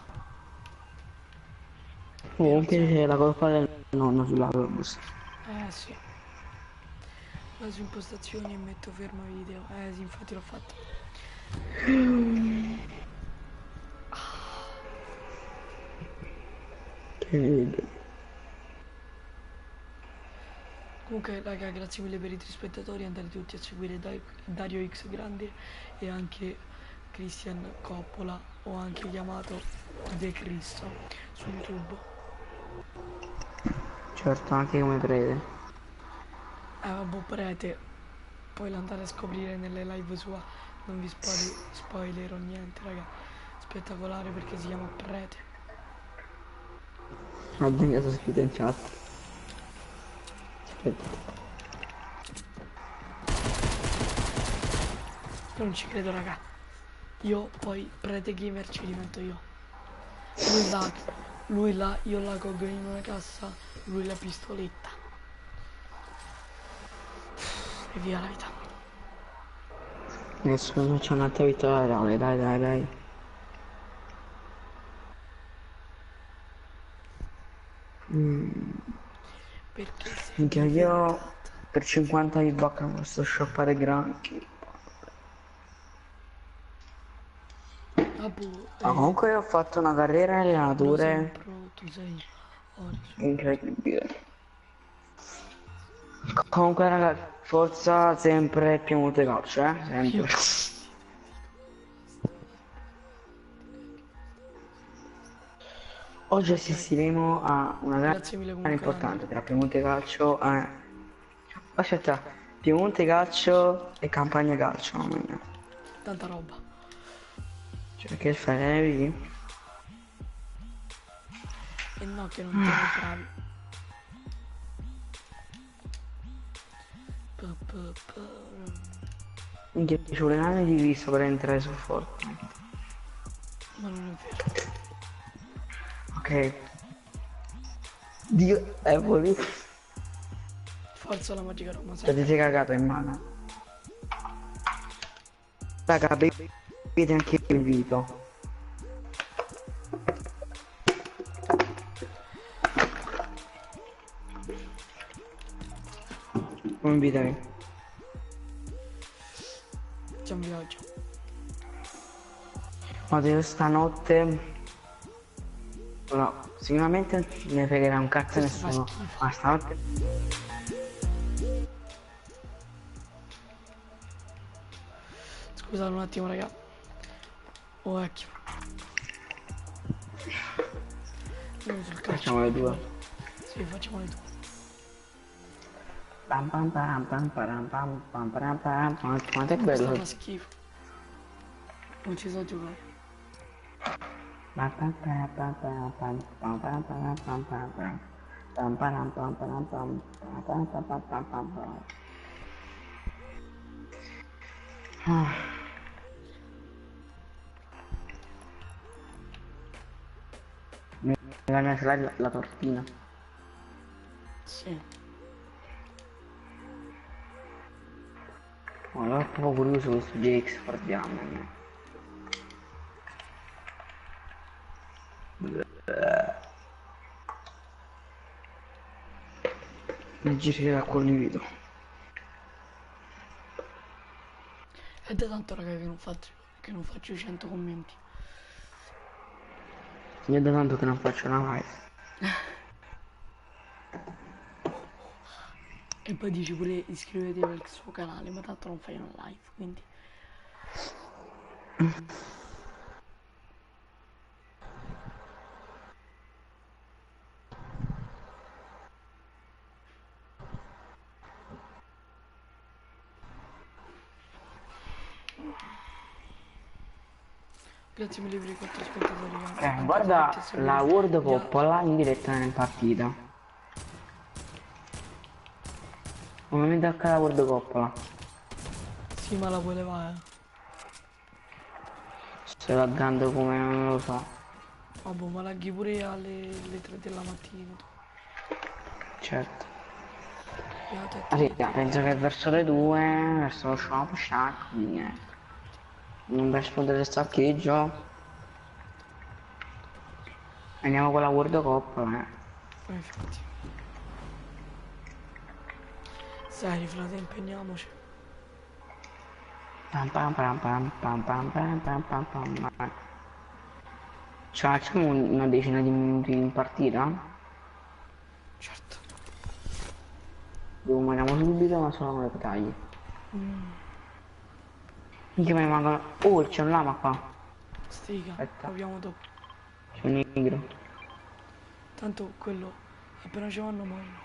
Anche c'è la colpa del nonno sull'autobus. Sì. Vado su impostazioni e metto fermo video. Sì, infatti l'ho fatto. Comunque raga, grazie mille per i 3 spettatori, andate tutti a seguire Dario X Grande e anche Christian Coppola, o anche chiamato De Cristo, su YouTube. Certo, anche come prete. Vabbè, prete, poi l'andare a scoprire nelle live sua, non vi spoilerò niente raga, spettacolare perché si chiama prete. Guarda che sono scritto in chat. Aspetta. Non ci credo raga. Io poi prete gamer ci divento io. Lui là, io la coggo in una cassa, lui la pistoletta. E via la vita. Nessuno c'è un'altra vittoria reale, dai, dai, dai. Perché Anche io per 50 di bacca posso shoppare granchi. Ma comunque ho fatto una carriera in allenatore incredibile. Comunque raga, forza sempre Piemonte Calcio, sempre. Oggi assistiremo a una gara importante tra Piemonte Calcio e... Aspetta, Piemonte Calcio e Campania Calcio, mamma mia. Tanta roba. Cioè che farevi? E no che non siamo bravi. Minchia, ci vuole un anno di vista per entrare su Fortnite. Ma non è vero. Ok. Dio, Evoli. Forza la magica Roma. Cioè ti sei cagato in mano. Raga, bevete anche il vito. Non invitami. C'è un viaggio. Ma io stanotte... No, sicuramente ne fregherà un cazzo nessuno. Ma stanotte... Scusate un attimo raga. Oh vecchio. Facciamo le due. Sì, facciamo le due. Pam pam pam pam pam pam pam pam pam. Quanto è bello. Fa schifo. Non ci so giocare. La mia slide la tortina. Sì. Oh, ero proprio curioso questo GX Fortnite. Mi girerà col livido. È da tanto raga che non faccio 100 commenti. Io da tanto che non faccio una live. E poi dici pure iscrivetevi al suo canale, ma tanto non fai una live, quindi. Grazie mille per i 4 spettatori. Guarda la World Coppola in diretta in partita. Non mi tocca la World Coppola. Sì, ma la vuoi levare? Sto laggando come non lo so. Vabbè, ma laghi pure alle 3 della mattina. Certo. Ah sì, penso che verso le 2, verso lo shop, quindi ecco. Non per rispondere al saccheggio. Andiamo con la World Coppola, Infatti. Stai, frate, impegniamoci. Cioè, facciamo una decina di minuti in partita? Certo. Lo mangiamo subito, ma solo con le taglie. Minchia, mi mancano. Oh, c'è un lama qua. Stiga, proviamo dopo. C'è un negro. Tanto quello, appena ci vanno morno.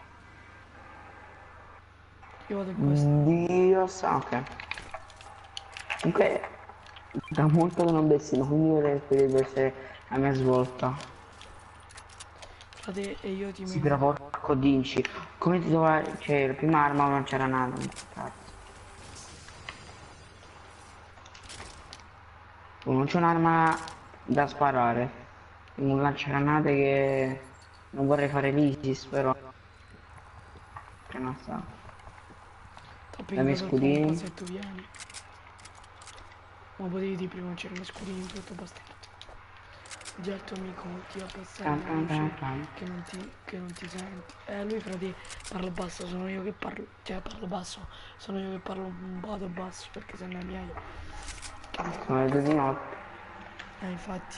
Io vado in questo. Dio sa, ok. Comunque, da molto che non destino, quindi io deve essere la mia svolta. Frate, e io ti Sì, però porco dinci. Come ti doveva. Cioè, la prima arma non c'era nada. Cazzo. Non c'è un'arma da sparare. Un lanciagranate che. Non vorrei fare l'ISIS, però. Che non sa. Dammi scudini. Se tu vieni. Ma potevi di prima c'erano i scudini tutto bastardo. Già il tuo amico ti va a passare la voce che non ti senti. Lui frate parla basso, sono io che parlo. Cioè parlo basso, sono io che parlo un po' basso perché se no i miei. Sono le 2 di notte. Infatti.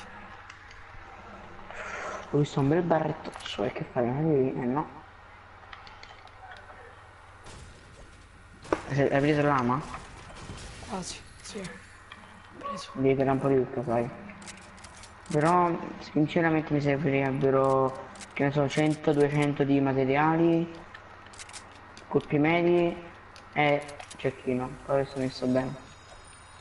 Ho visto un bel barretto, e che fai? No. Hai preso l'ama? Quasi, sì. Preso. Devi tirare un po' di tutto, sai. Però sinceramente mi servirebbero, che ne so, 100-200 di materiali, colpi medi e cecchino. Poi adesso mi sto bene.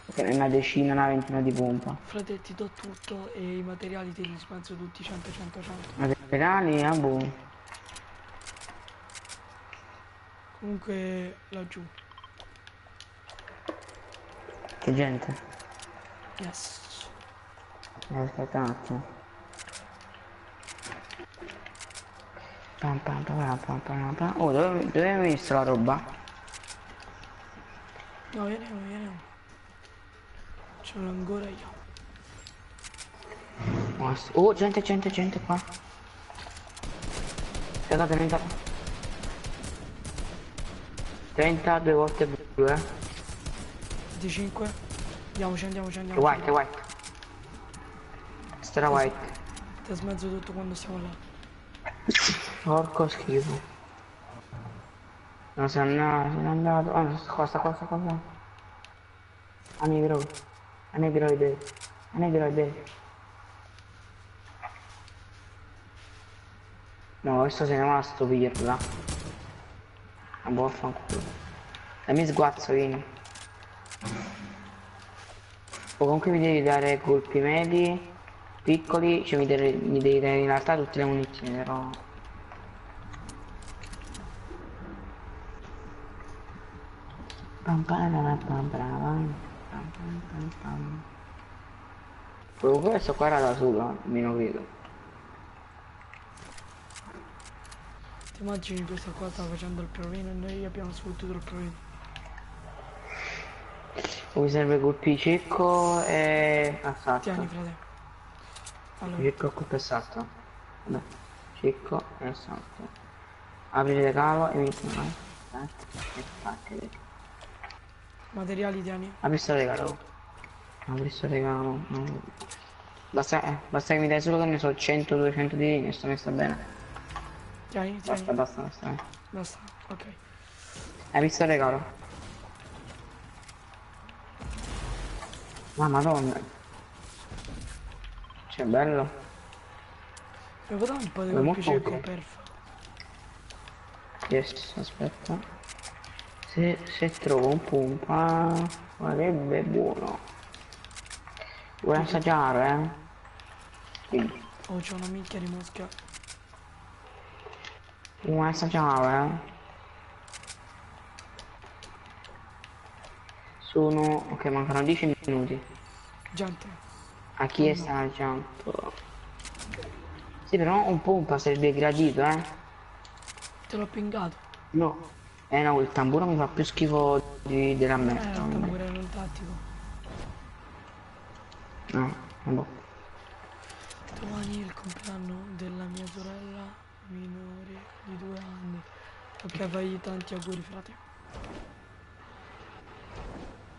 Perché una decina, una ventina di pompa. Frate, ti do tutto e i materiali te li spazio tutti 100. Materiali, ah boh. Comunque laggiù. Che gente? Yes. Aspetta un attimo. Oh, dove hai messo la roba? No, veniamo. Ce l'ho ancora io. Oh, gente qua. Aspetta, 30 2 volte blu, 25. Andiamoci. White. Stra white. Ti smezzo tutto quando siamo là. Porco schifo. Non sono andato. Oh, cosa. Anegroide. No, questo se ne va a stupirla. A boffanculo. Dammi sguazzo, vieni. O comunque mi devi dare colpi medi, piccoli, cioè mi devi dare in realtà tutte le munizioni, però... Pam pam pam pam pam pam pam pam. Comunque questo qua era da solo, almeno credo. Ti immagini questo qua sta facendo il provino e noi abbiamo sfottuto il provino. Mi serve colpi cieco e assalto. Tieni frate. Allora. Cieco e colpo e salto. Vabbè, cieco e assalto. Apri il regalo e mi metti e spacchi. Materiali tieni. Apri sto regalo. Apri sto regalo. No. Basta che mi dai solo che ne so 100-200 di legno, sto messo bene. Tieni. Basta. Basta, ok. Hai visto il regalo? Ma madonna. C'è bello. Mi può dare un po' di È colpi molto cieco, utile. perfetto. Yes, aspetta. Se trovo un pompa sarebbe buono. Vuoi assaggiare, Quindi. Oh, c'è una minchia di mosca. Vuoi assaggiare, Sono... ok, mancano 10 minuti. Gente. A chi sta il jump? Sì, però un pompa sarebbe gradito, Te l'ho pingato. No. No, il tamburo mi fa più schifo della merda. Il tamburo era un tattico. No, vabbè. Domani è il compleanno della mia sorella minore di 2 anni. Ok, fai tanti auguri frate.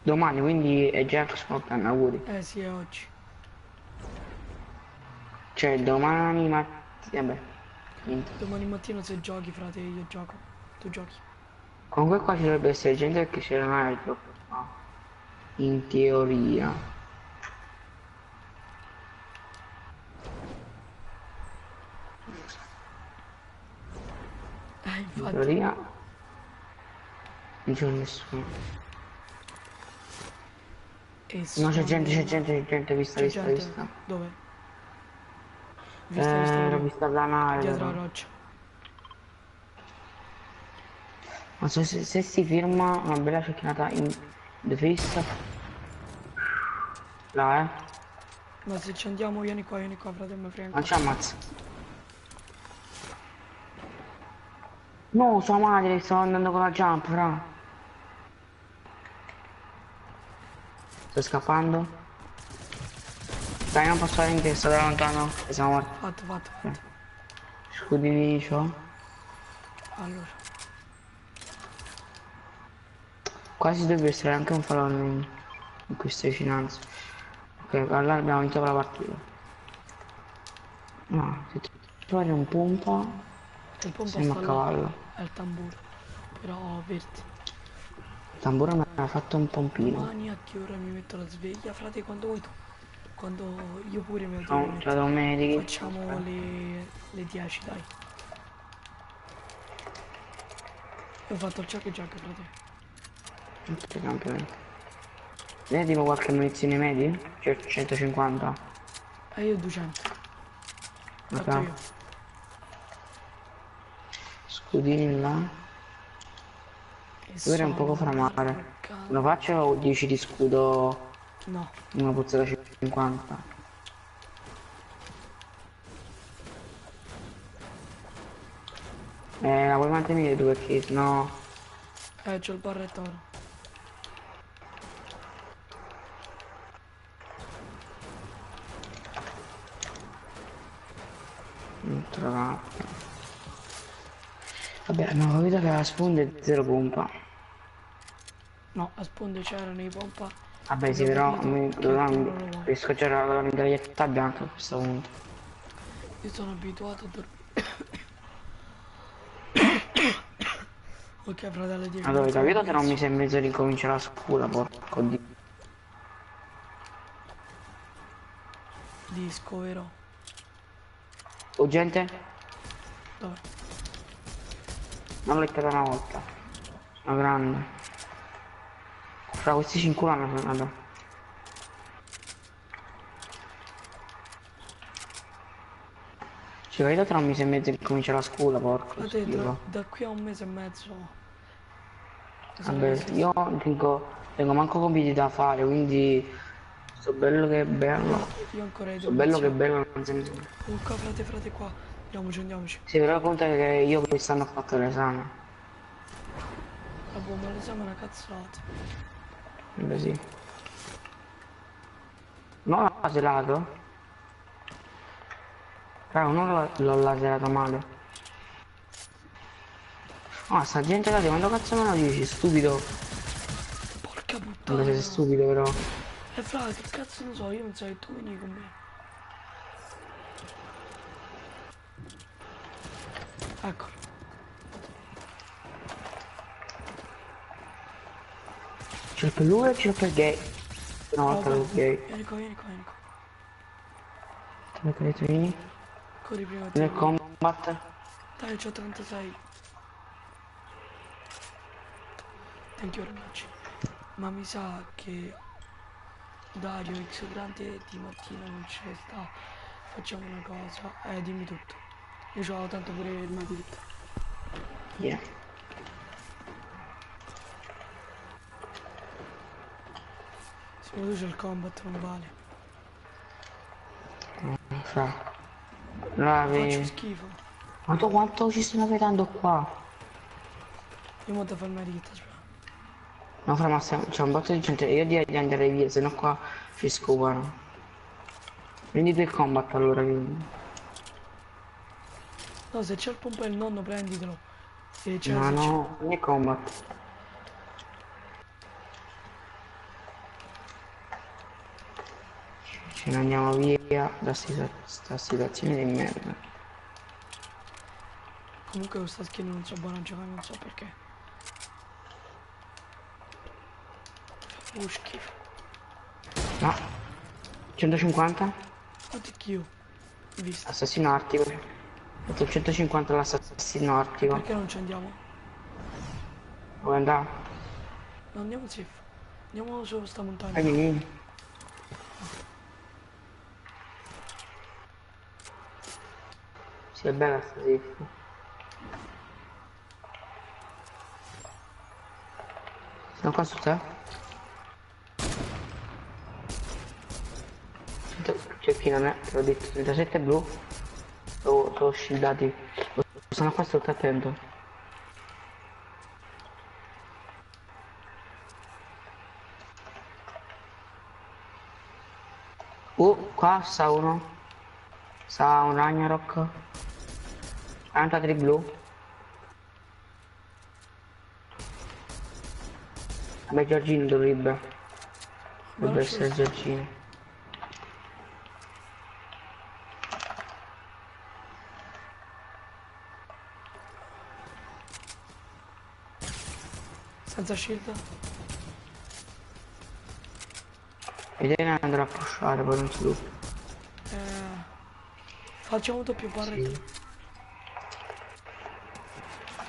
Domani, quindi è già il compleanno, auguri. Sì, è oggi. Cioè domani mattina, vabbè. Niente. Domani mattina se giochi frate io gioco. Tu giochi. Comunque qua ci dovrebbe essere gente che c'era un altro. No. In teoria. Infatti. In teoria non c'è nessuno. No, c'è gente, vista. Dove? L'ho vista planare. Dietro la roccia. Ma se si firma una bella cecchinata in the face. Là, Ma se ci andiamo vieni qua frate, mi frega. Non ci ammazza. No, sua madre, sto andando con la jump, fra. Sto scappando. Dai, non posso fare in testa, da lontano. E siamo morti. Fatto. Scudini c'ho. Allora. Quasi dovrebbe essere anche un falò in queste vicinanze. Ok, allora abbiamo vinto la partita. No, se trovi un pompa. Il pompa siamo a cavallo. È il tamburo. Però verde. Il tamburo mi ha fatto un pompino. Domani a che ora mi metto la sveglia? Frate, quando vuoi tu? Quando io pure mi No, c'è da un medico. Facciamo le 10, dai. Io ho fatto il jack, frate. Vedi tipo qualche munizione media? Cioè 150. E io 200. Fatto io. Scudini là. Ora è un poco fra mare. Lo faccio o 10 di scudo? No. Una puzza da 50. La vuoi mantenere tu perché no? C'ho il barretto ora. Non trovato. Vabbè, abbiamo capito che la sponda è 0 pompa. No, a sponde c'erano i pompa. Vabbè sì, però dovevamo riscocciare la mitraglietta bianca a questo punto. Io sono abituato a dormire. Ok, fratello, 10 allora, hai capito che non mi sei in mezzo a ricominciare la scuola, porco di... Disco, vero? Oh, gente? Dove? Non l'ho leccata una volta. Sono grande. Fra questi 5 anni sono andato. Ci vedo tra un mese e mezzo che comincia la scuola, porco. Frate, da qui a un mese e mezzo. Vabbè, io tengo manco compiti da fare, quindi sto bello che bello. Io ancora Sto bello che bello, non sembra. Qua, frate, qua. Andiamoci. Si però conta che io quest'anno ho fatto l'esame. Vabbè, ma l'esame è una cazzata. Beh sì. Non l'ho laserato? Raga, non l'ho laserato male. Ah, sta gente là, quando cazzo me lo dici? Stupido. Porca puttana. Vabbè, sei stupido però. Fra, che cazzo ne so, io non so che tu vieni con me. Eccolo. C'è per lui o c'è per gay? Una volta per gay. Vieni qua. Vieni. Corri prima Nel combat. Dai, c'ho 36. Thank you very much. Ma mi sa che Dario X grande di mattina non ci sta. Facciamo una cosa. Dimmi tutto. Io c'ho tanto pure il matita. Yeah. Secondo tu c'è il combat, non vale. Non so. Faccio schifo. Ma tu quanto ci stanno vedendo qua? Io monto a fare il marito, aspetta. No, fra, ma c'è un botto di gente. Io direi di andare via, se no qua ci scopano. Prendi tu il combat allora, quindi. No, se c'è il pompa e il nonno prenditelo. E c'è No, prendi il combat. Ce ne andiamo via da sta situazione di merda. Comunque questa skin non so buona a giocare, non so perché. Schifo. No. 150? Oddio. Visto. Assassino artico. Ho fatto 150 l'assassino artico. Perché non ci andiamo? Vuoi andare? No, andiamo safe. Andiamo su sta montagna. Vieni. Sì, è bella sta safe. Sono qua su te? C'è chi non è, te l'ho detto, 37 blu. Sono shieldati. Sono qua sotto, attento. Qua sta uno. Sta un Ragnarok. 43 blu. Vabbè, Giorgino dovrebbe essere Giorgino. Senza shield? Vedere andrà a pushare, poi non si lupa. Facciamo doppio barretto. Sì.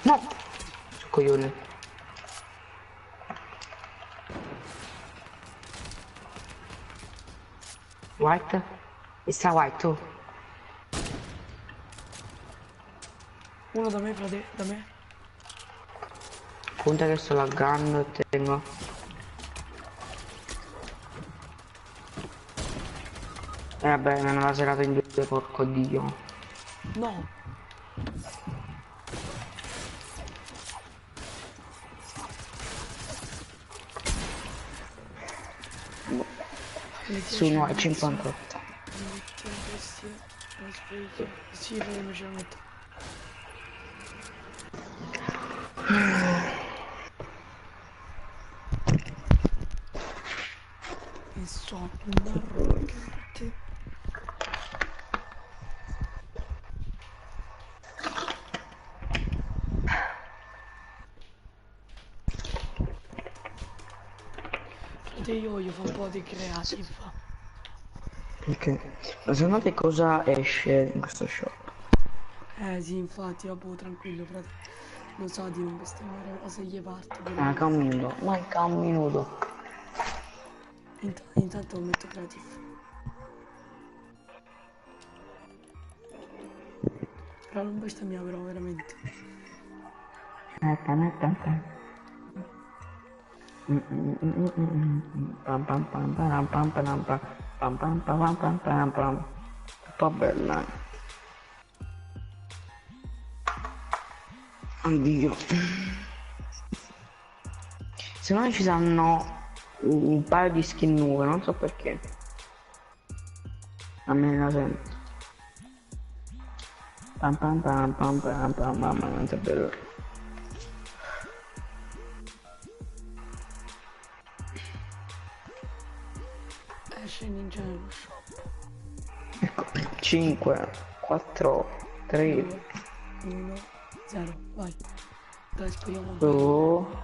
No! Coglione. White? E sta white tu? Uno da me, frate, da me. Conta che sto laggando e tengo. Vabbè, mi hanno laserato in due, porco dio. No. Su no, è 58. Sì, me ce la metto. E sono arrogante. Io voglio fare un po' di creative. Ok. Ma secondo te cosa esce in questo shop? Sì, infatti, vabbè, tranquillo, frate. Lo so di non bestemmiare, ma se gli parte. Manca un minuto. Manca un minuto. Intanto metto creative. Però non bestemmia però, veramente. Un po' bella. Oddio. Secondo me ci saranno un paio di skin nuove, non so perché. A me la sento. Pam pam pam pam pam pam, mamma quanto è bello. Esce Ninja nello shop. Ecco, 5, 4, 3, 2, 1, 0, vai. Dai, speriamo. Oh.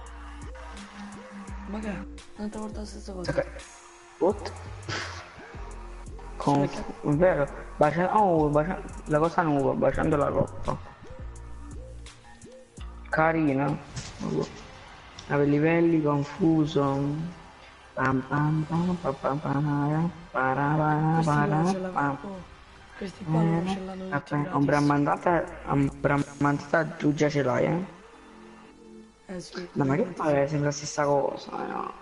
Ma che? Un'altra volta la stessa cosa. Ok. What? Con... vero? La cosa nuova, baciando la coppa. Carina. Ave livelli, confuso. Pam pam pam pam pam pam pam. Questi qua non ce l'hanno tutti gratis. Ombra tu già ce l'hai, eh? Sì. No, ma che pare sempre la stessa cosa, no?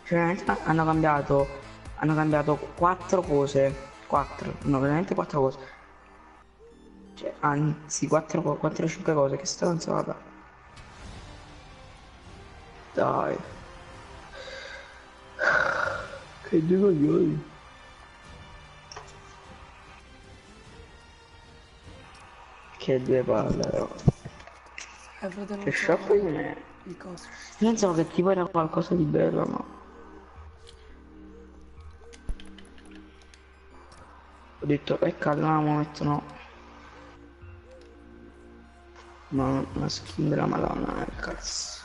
Cioè, hanno cambiato 4 cose. 4, no, veramente 4 cose. Cioè, anzi, 4-5 cose, che stronzata. Dai. Che due coglioni. Che due palle, però. Fratello, Che sciocco di me. il coso. Pensavo che tipo era qualcosa di bello, no? Ho detto peccato, no, mo mettono una skin della Madonna, cazzo.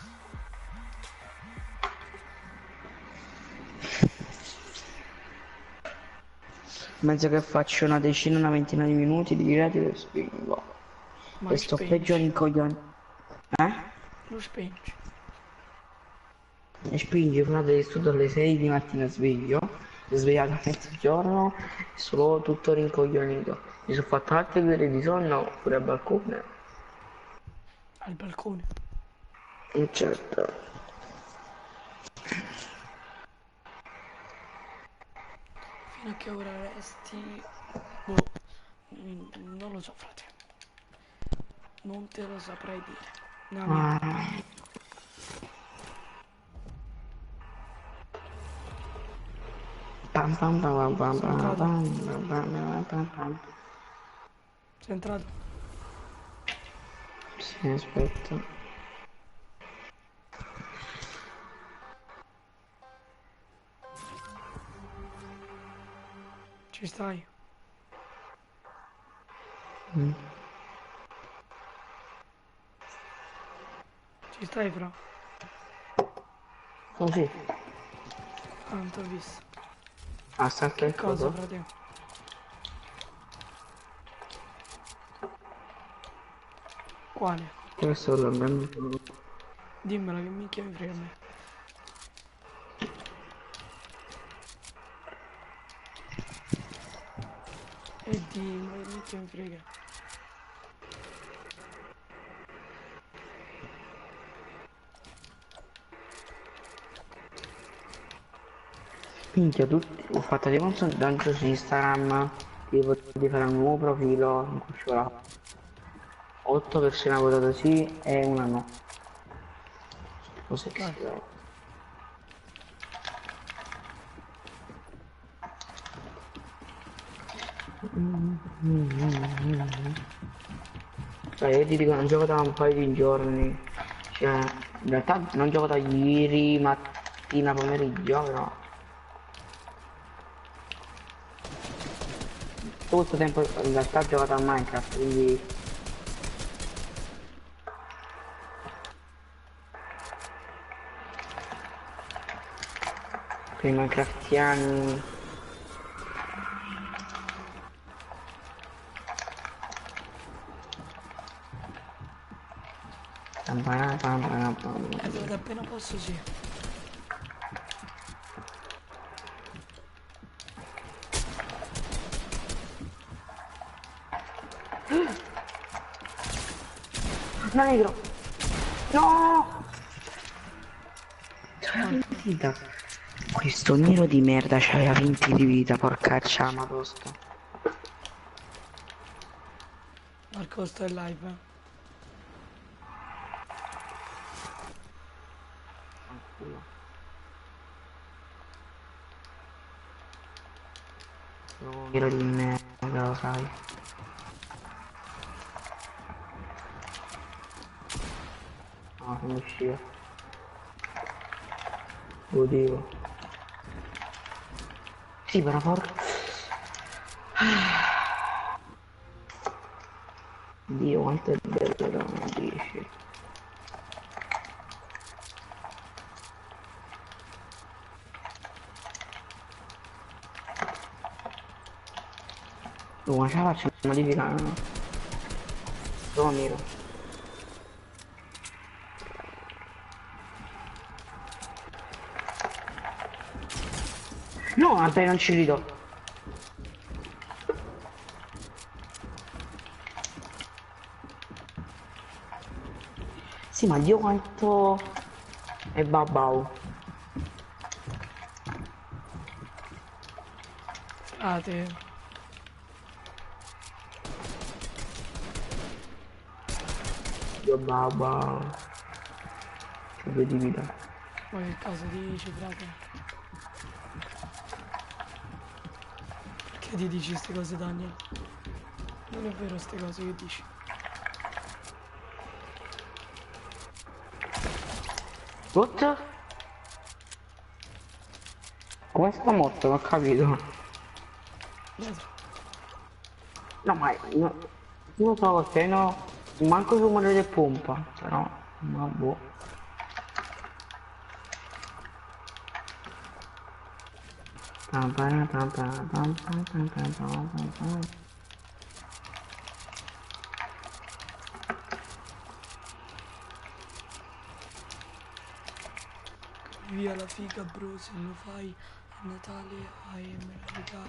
Penso che faccio una decina, una ventina di minuti di dirette e spingo. E sto peggio in coglioni. Lo spengi. E spingi, però devi studiare alle 6 di mattina sveglio. Svegliato a mezzogiorno e solo tutto rincoglionito. Mi sono fatto altre 2 ore di sonno pure al balcone. Al balcone? Certo. Fino a che ora resti? Boh, non lo so, frate. Non te lo saprei dire. No, Pam pam pam pam pam pam pam pam. Sei entrato? Sì, aspetta. Ci stai? Ci stai, fra? Oh sì. Ah, non t'ho visto. Ah, sta anche il Cosa, coso? frate? Quale? Questo lo abbiamo. Dimmela che minchia mi frega a me. E dimmela che minchia mi frega. Minchia, ho fatto tipo un sondaggio su Instagram, tipo di fare un nuovo profilo in cui ci vorrà 8 persone hanno votato sì e una no. Cos'è che si trova? Cioè io ti dico non gioco da un paio di giorni, cioè in realtà non gioco da ieri mattina pomeriggio, però tutto questo tempo in realtà ho giocato a Minecraft, quindi per i minecraftiani. Guarda, appena posso sì. No, negro. No! Vita. Questo nero di merda c'aveva 20 di vita, porcaccia ma tosta. Marco, sto in live. Nero di merda, lo sai. No, sono uscito. Lo dico. Sì, però Dio, quanto è bello, non dici. Ma ce la faccio modificare, no? Dove miro? No, vabbè, non ci rido. Sì, ma Dio quanto è babau. Frate. Dio babau. Che due di vita. Ma che cosa dici, frate? Che ti dici queste cose, Daniel? Non è vero queste cose che dici. What? Come sta morto? Non ho capito. Dietro. No, ma no, non so perché no. Manco su rumore del pompa, però. Ma boh. Via la figa, bro, se lo fai a Natale hai me la regalo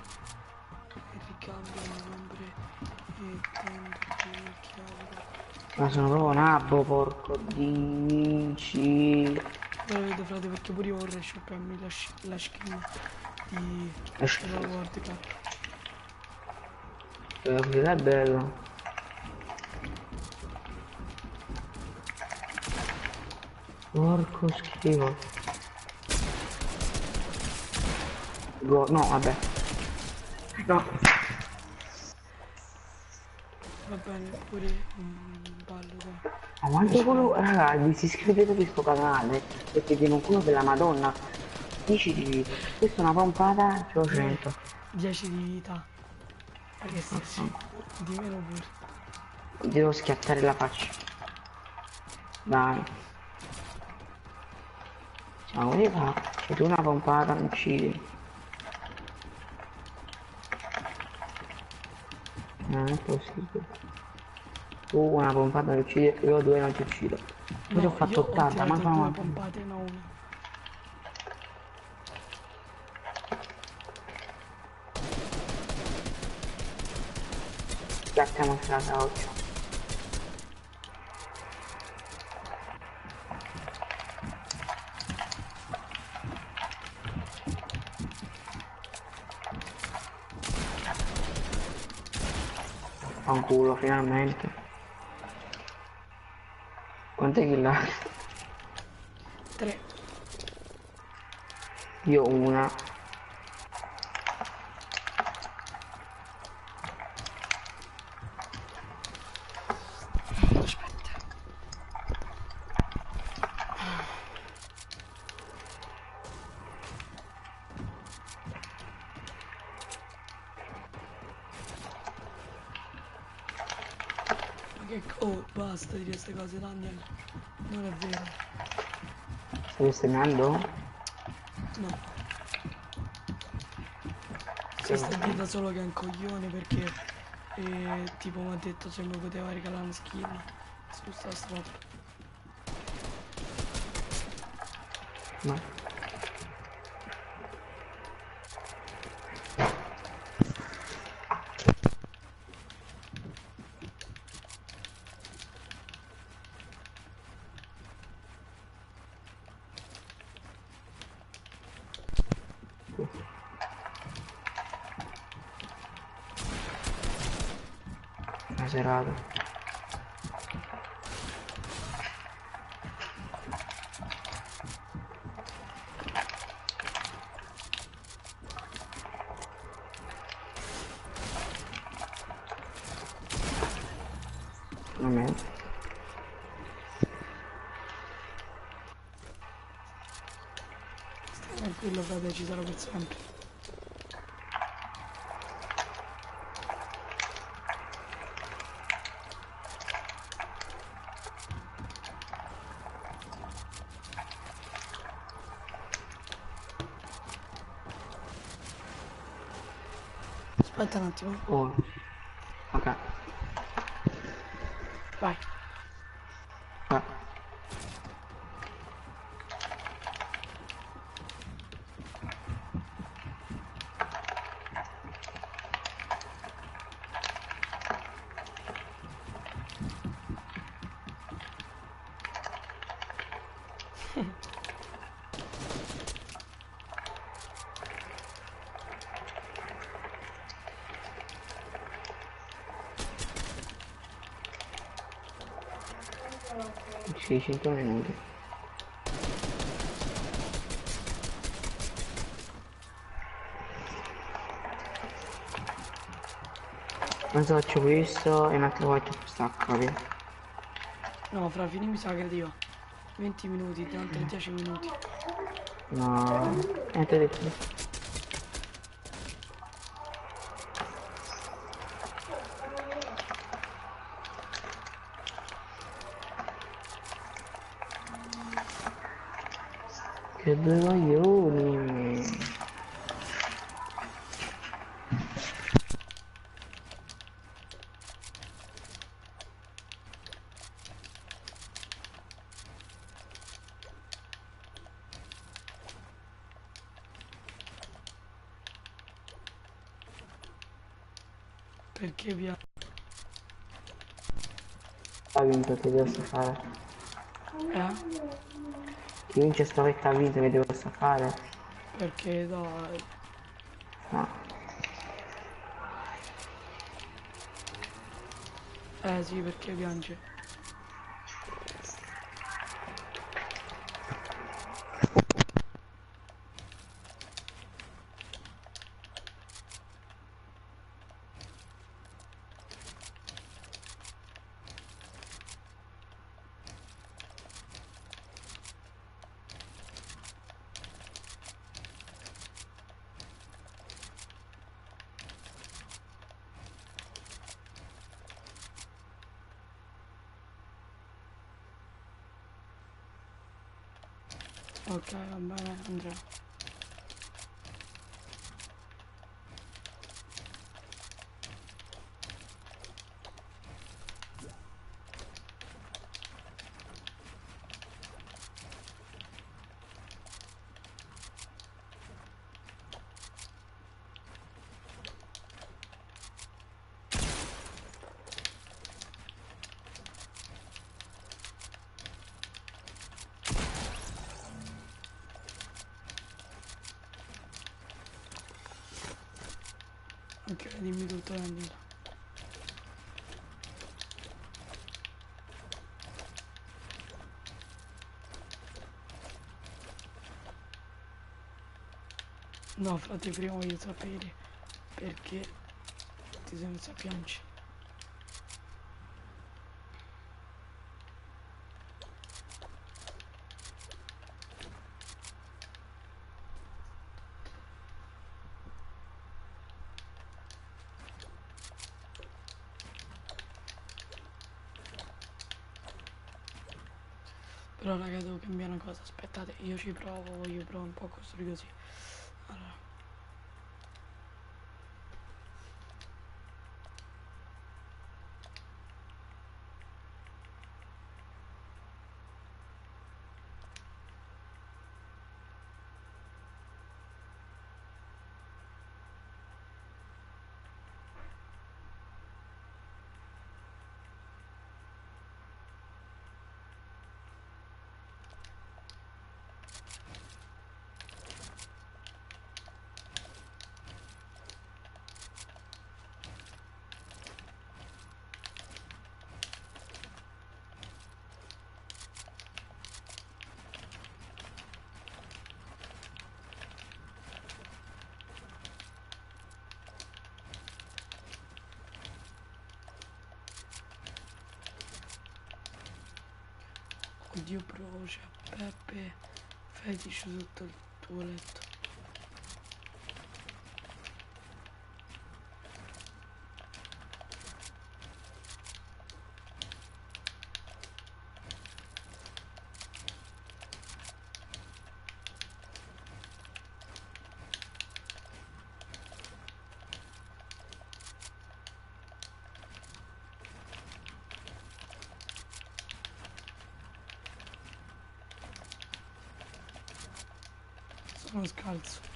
e ricambio a novembre e quando ti chiamo. Ma sono proprio nabbo, porco dici. Però vedo, frate, perché pure io vorrei shopparmi la skin di della World Cup. È bello. Porco schifo. No, vabbè. No. Va bene, pure un ballo da... Ma quanto culo, raga, iscrivetevi a questo canale, perché tiene un culo della Madonna. 10 di vita. Questa è una pompata, c'ho 100. 10 di vita. Ma che stai di meno pure. Devo schiattare la faccia. Dai. Ma come fa? Se tu una pompata non uccidi. Non è possibile. Tu una pompata non uccidi, io due non ti uccido. Poi No, ho fatto 80, ma due pompate, no una. Schiacciamo strada oggi. Fanculo, finalmente. Quante kill hai? 3. Io una. Aspetta. Oh, basta di queste cose, Daniel. Non è vero. Stai segnando? No. Si sta dita solo che è un coglione perché tipo mi ha detto se mi poteva regalare una skin su sta strada. No. serata. Vabbè. Tranquillo frate, ci sarà per sempre. Aspetta un attimo. Oh. Ok. Vai. Sì, 5 minuti. Adesso faccio questo e un'altra volta stacco, via. No, fra fine mi sa che arriva. 20 minuti, altri 10 minuti. No, ti ho detto. Che due coglioni. Perché via? Ha vinto, che devo fare? Chi vince sta vetta ha vinto, che devo fare? Perché dai. No. Sì, perché piange. Ok, va bene, Andrea. Ok, dimmi tutto, Daniela. No, frate, prima voglio sapere perché ti sei messo a piangere. Però raga, devo cambiare una cosa, aspettate, io ci provo, voglio provare un po' a costruire così. Allora. Dio Proce, Peppe, fetici sotto il tuo letto. Sono scalzo.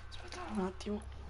Aspetta un attimo.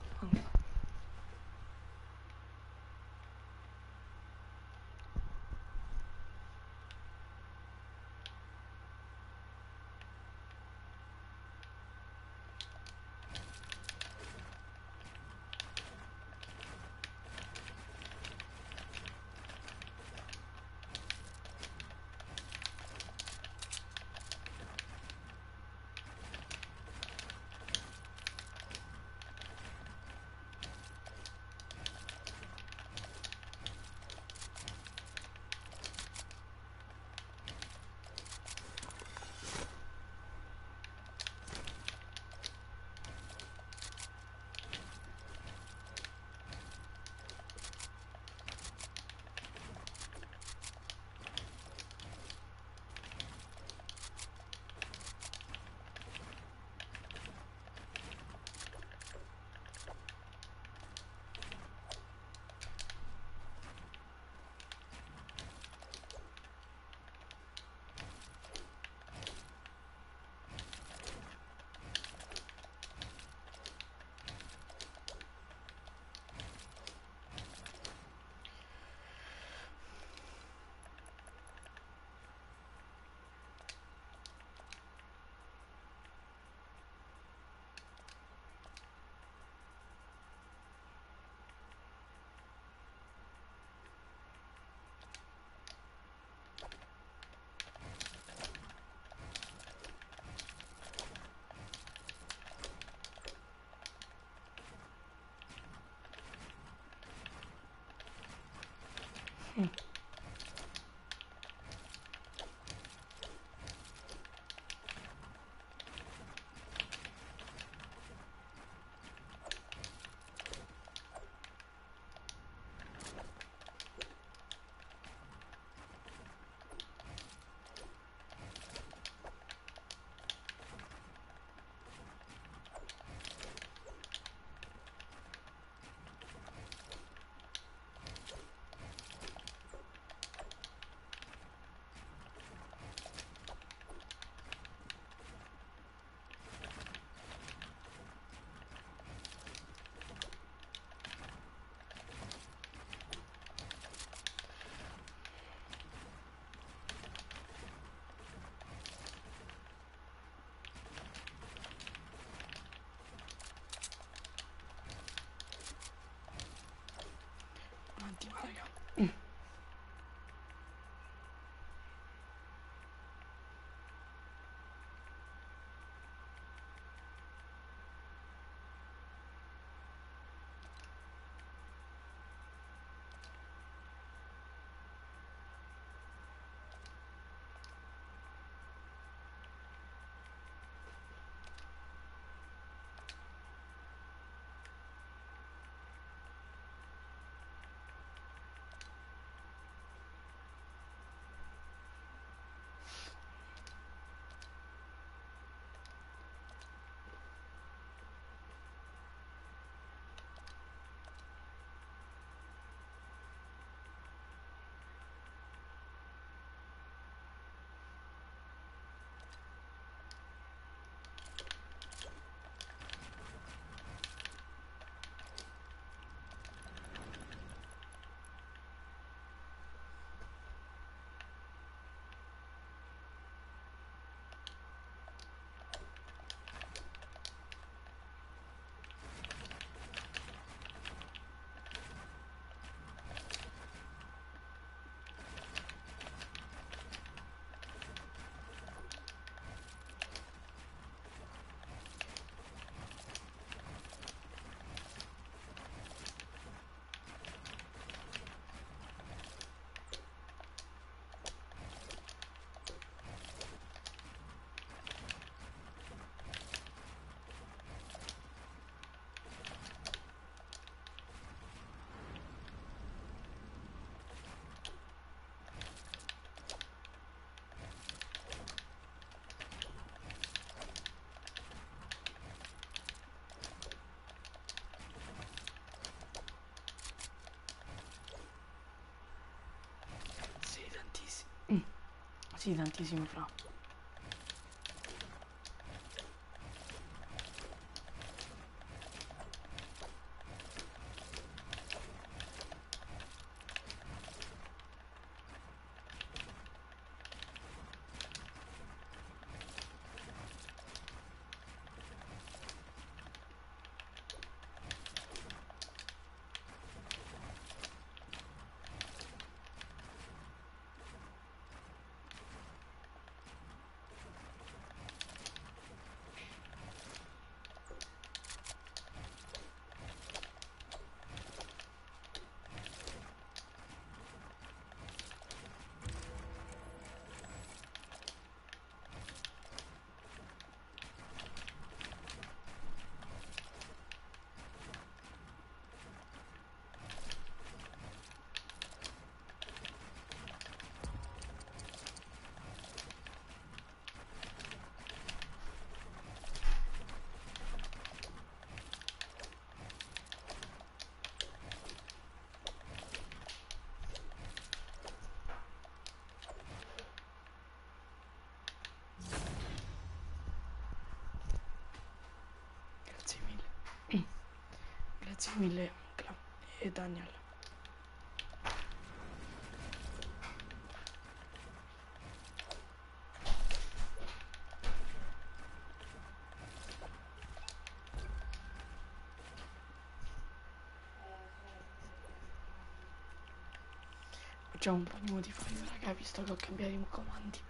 Sì, tantissimo fra. Grazie mille, e Daniel. Facciamo un po' di modify, raga, visto che ho cambiato i comandi.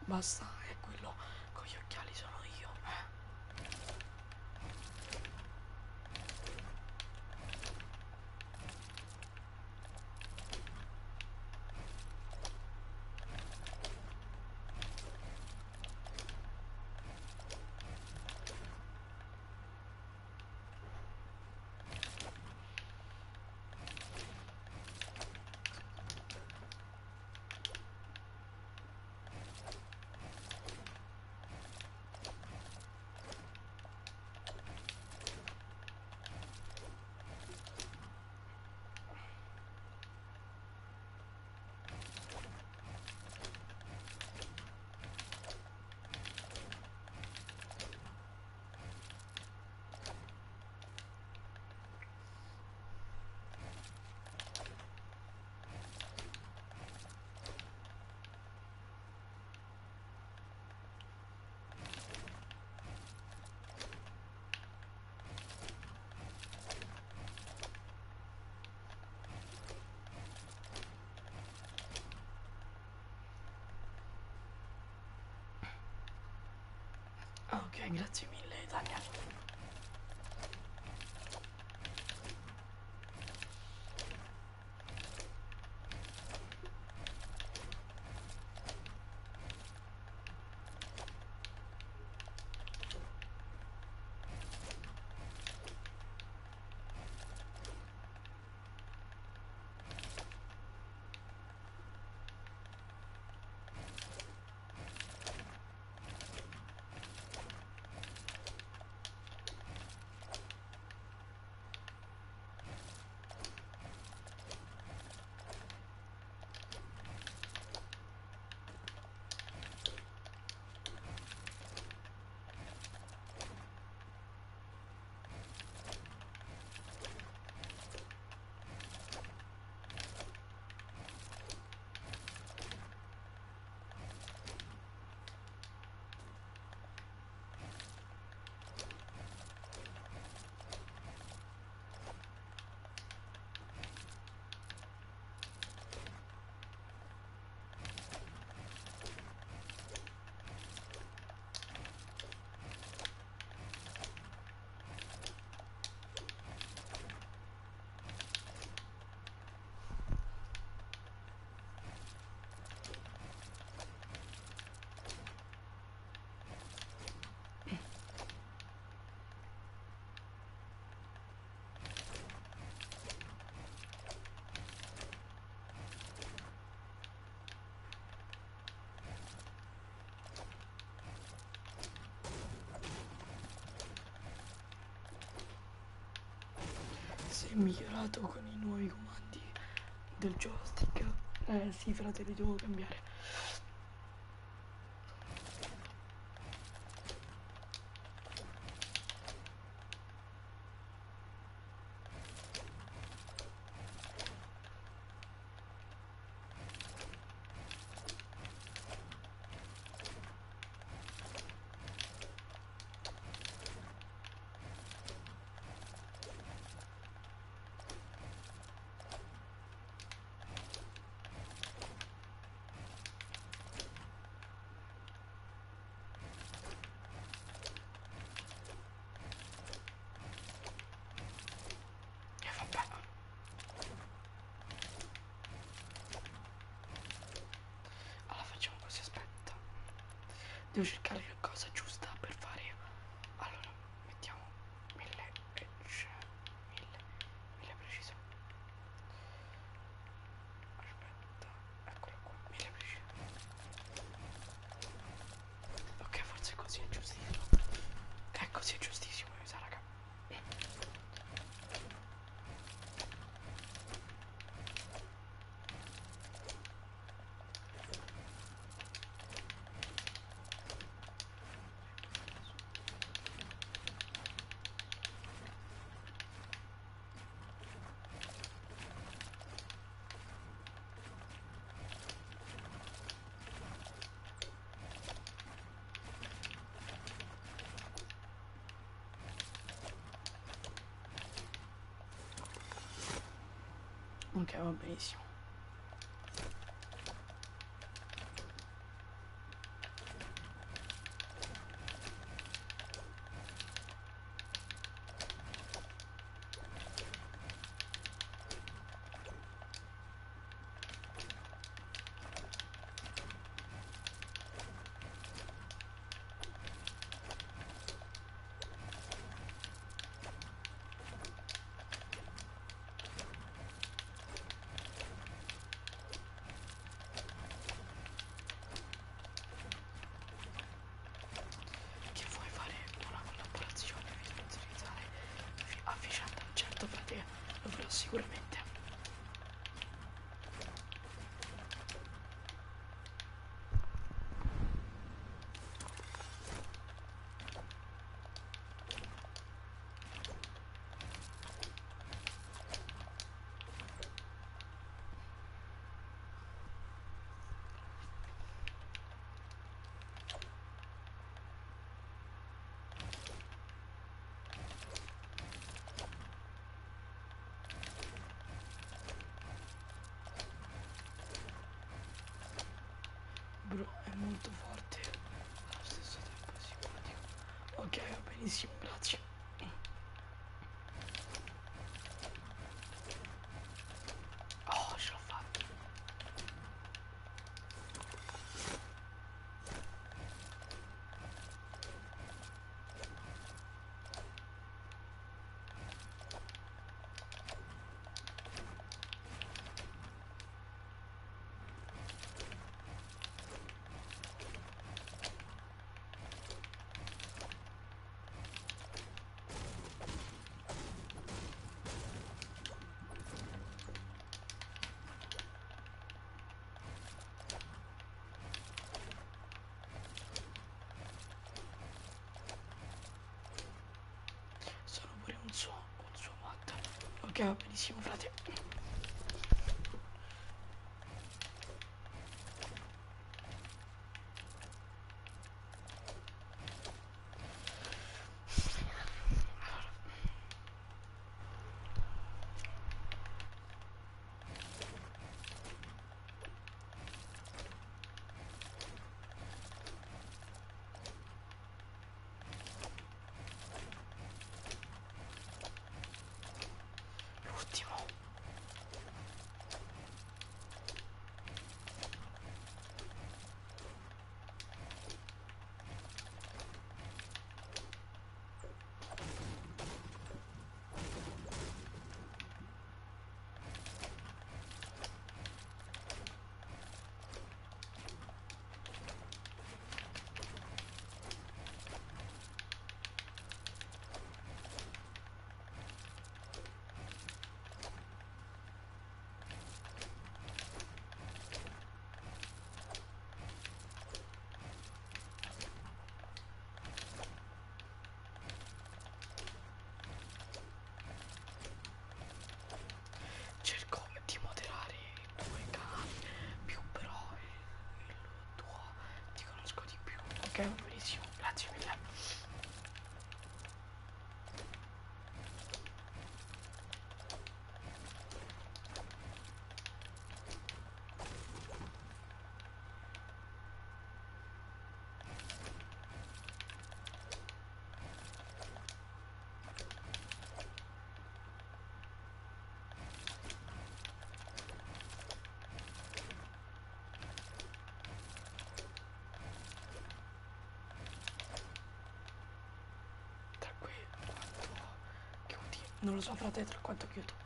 Basta, è quello con gli occhiali sono io. Ok, grazie mille Daniel. Si è migliorato con i nuovi comandi del joystick. Sì frate, li devo cambiare. Devo cercare la cosa giusta per fare. Allora, mettiamo 1000 preciso. Aspetta, eccolo qua, 1000 preciso. Ok, forse così è giustissimo. Così è giustissimo, mi sa, raga. Ok, va benissimo. Lo farò sicuramente. Bro, è molto forte, allo stesso tempo è simpatico. Ok, va benissimo, grazie. Oh, ce l'ho fatta. Sono pure un suo mat. Ok, va benissimo, frate. L'ultimo. Cerco di moderare due canali, più però il tuo ti conosco di più. Ok, va benissimo, grazie mille. Tra qui quanto chiudi? Non lo so, frate, tra quanto chiudo.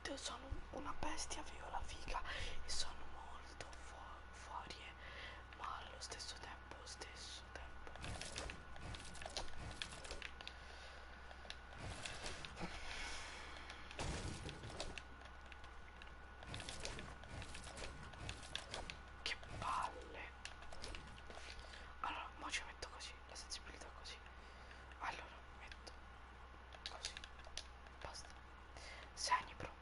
Oddio, sono una bestia viola figa e sono molto fuori, ma allo stesso tempo. Che palle. Allora, mo ci metto così, la sensibilità così. Allora, metto così. Basta. Segni, bro.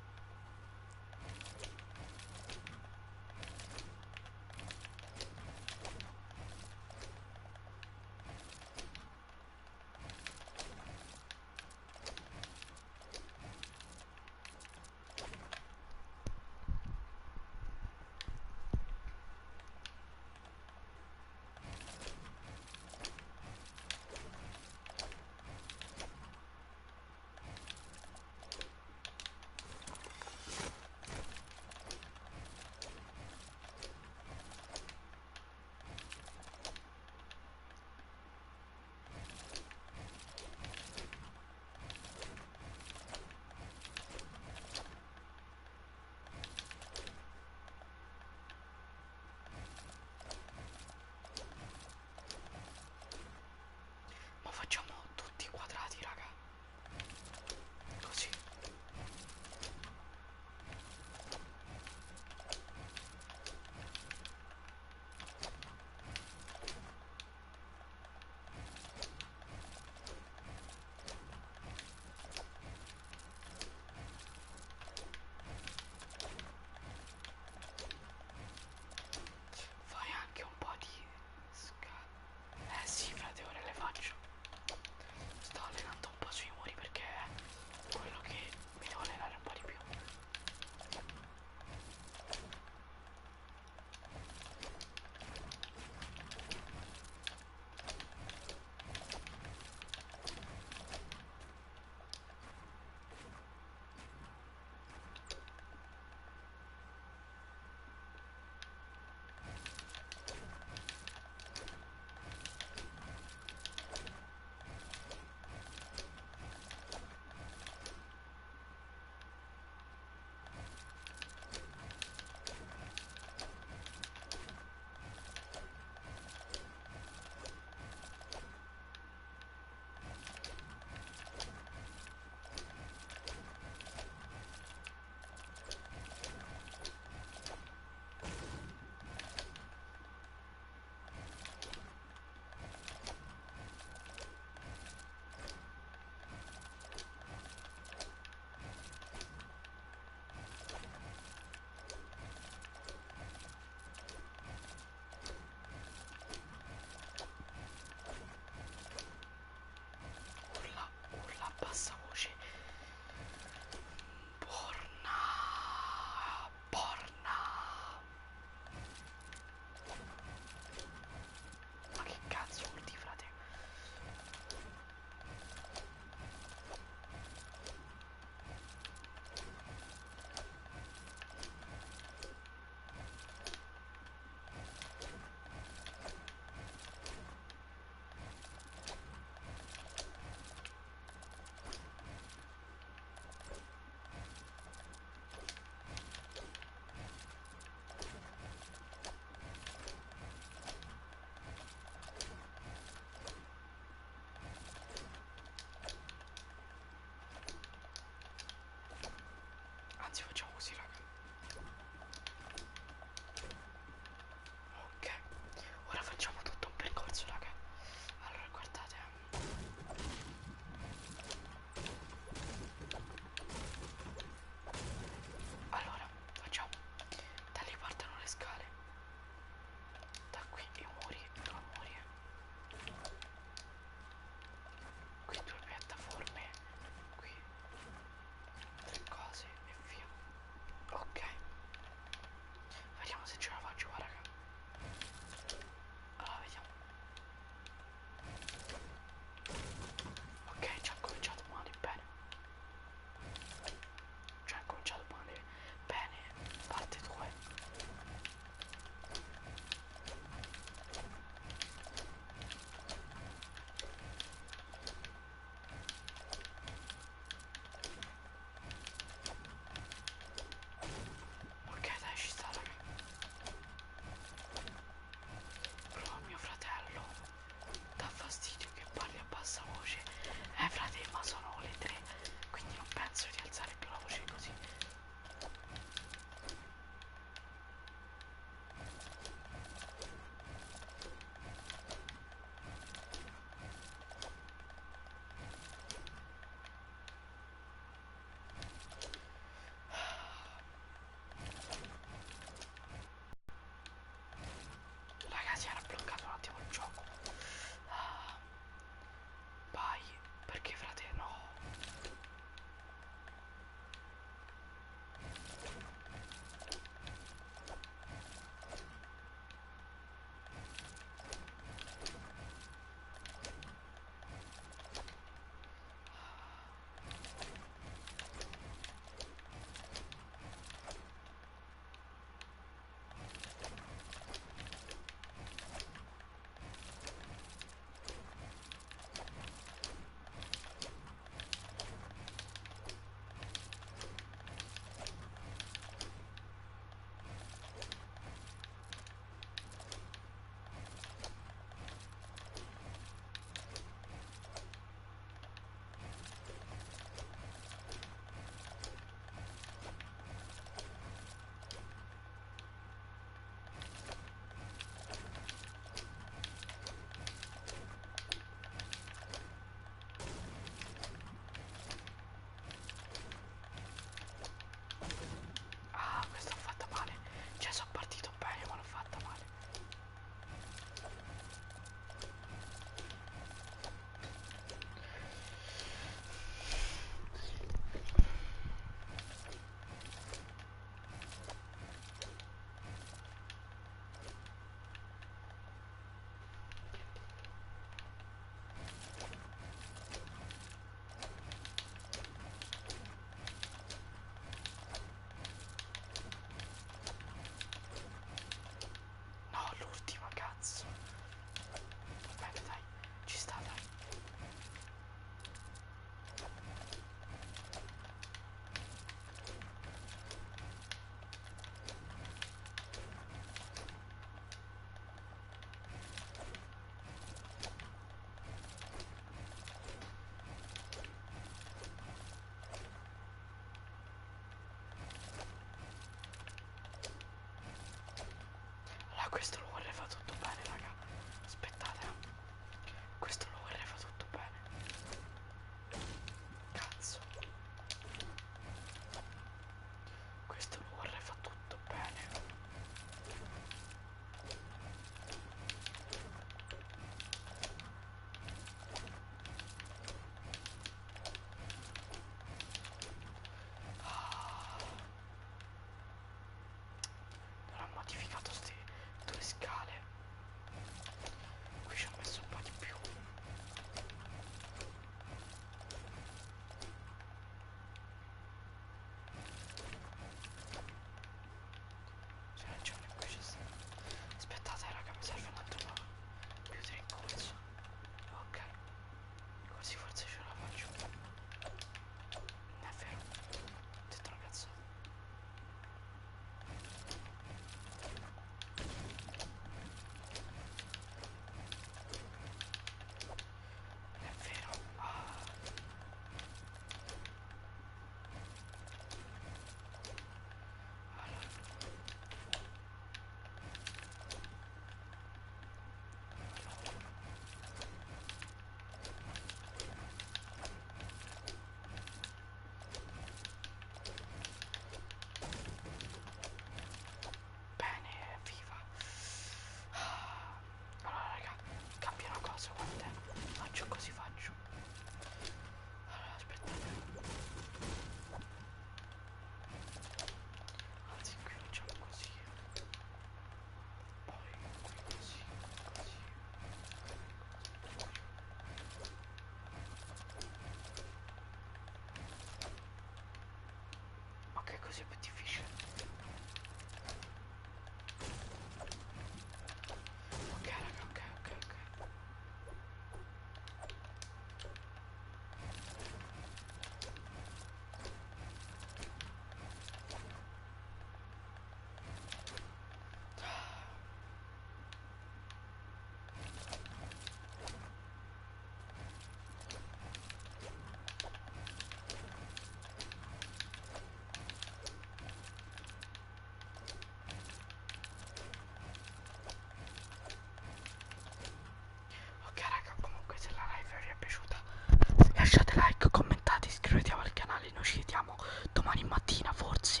domani mattina forse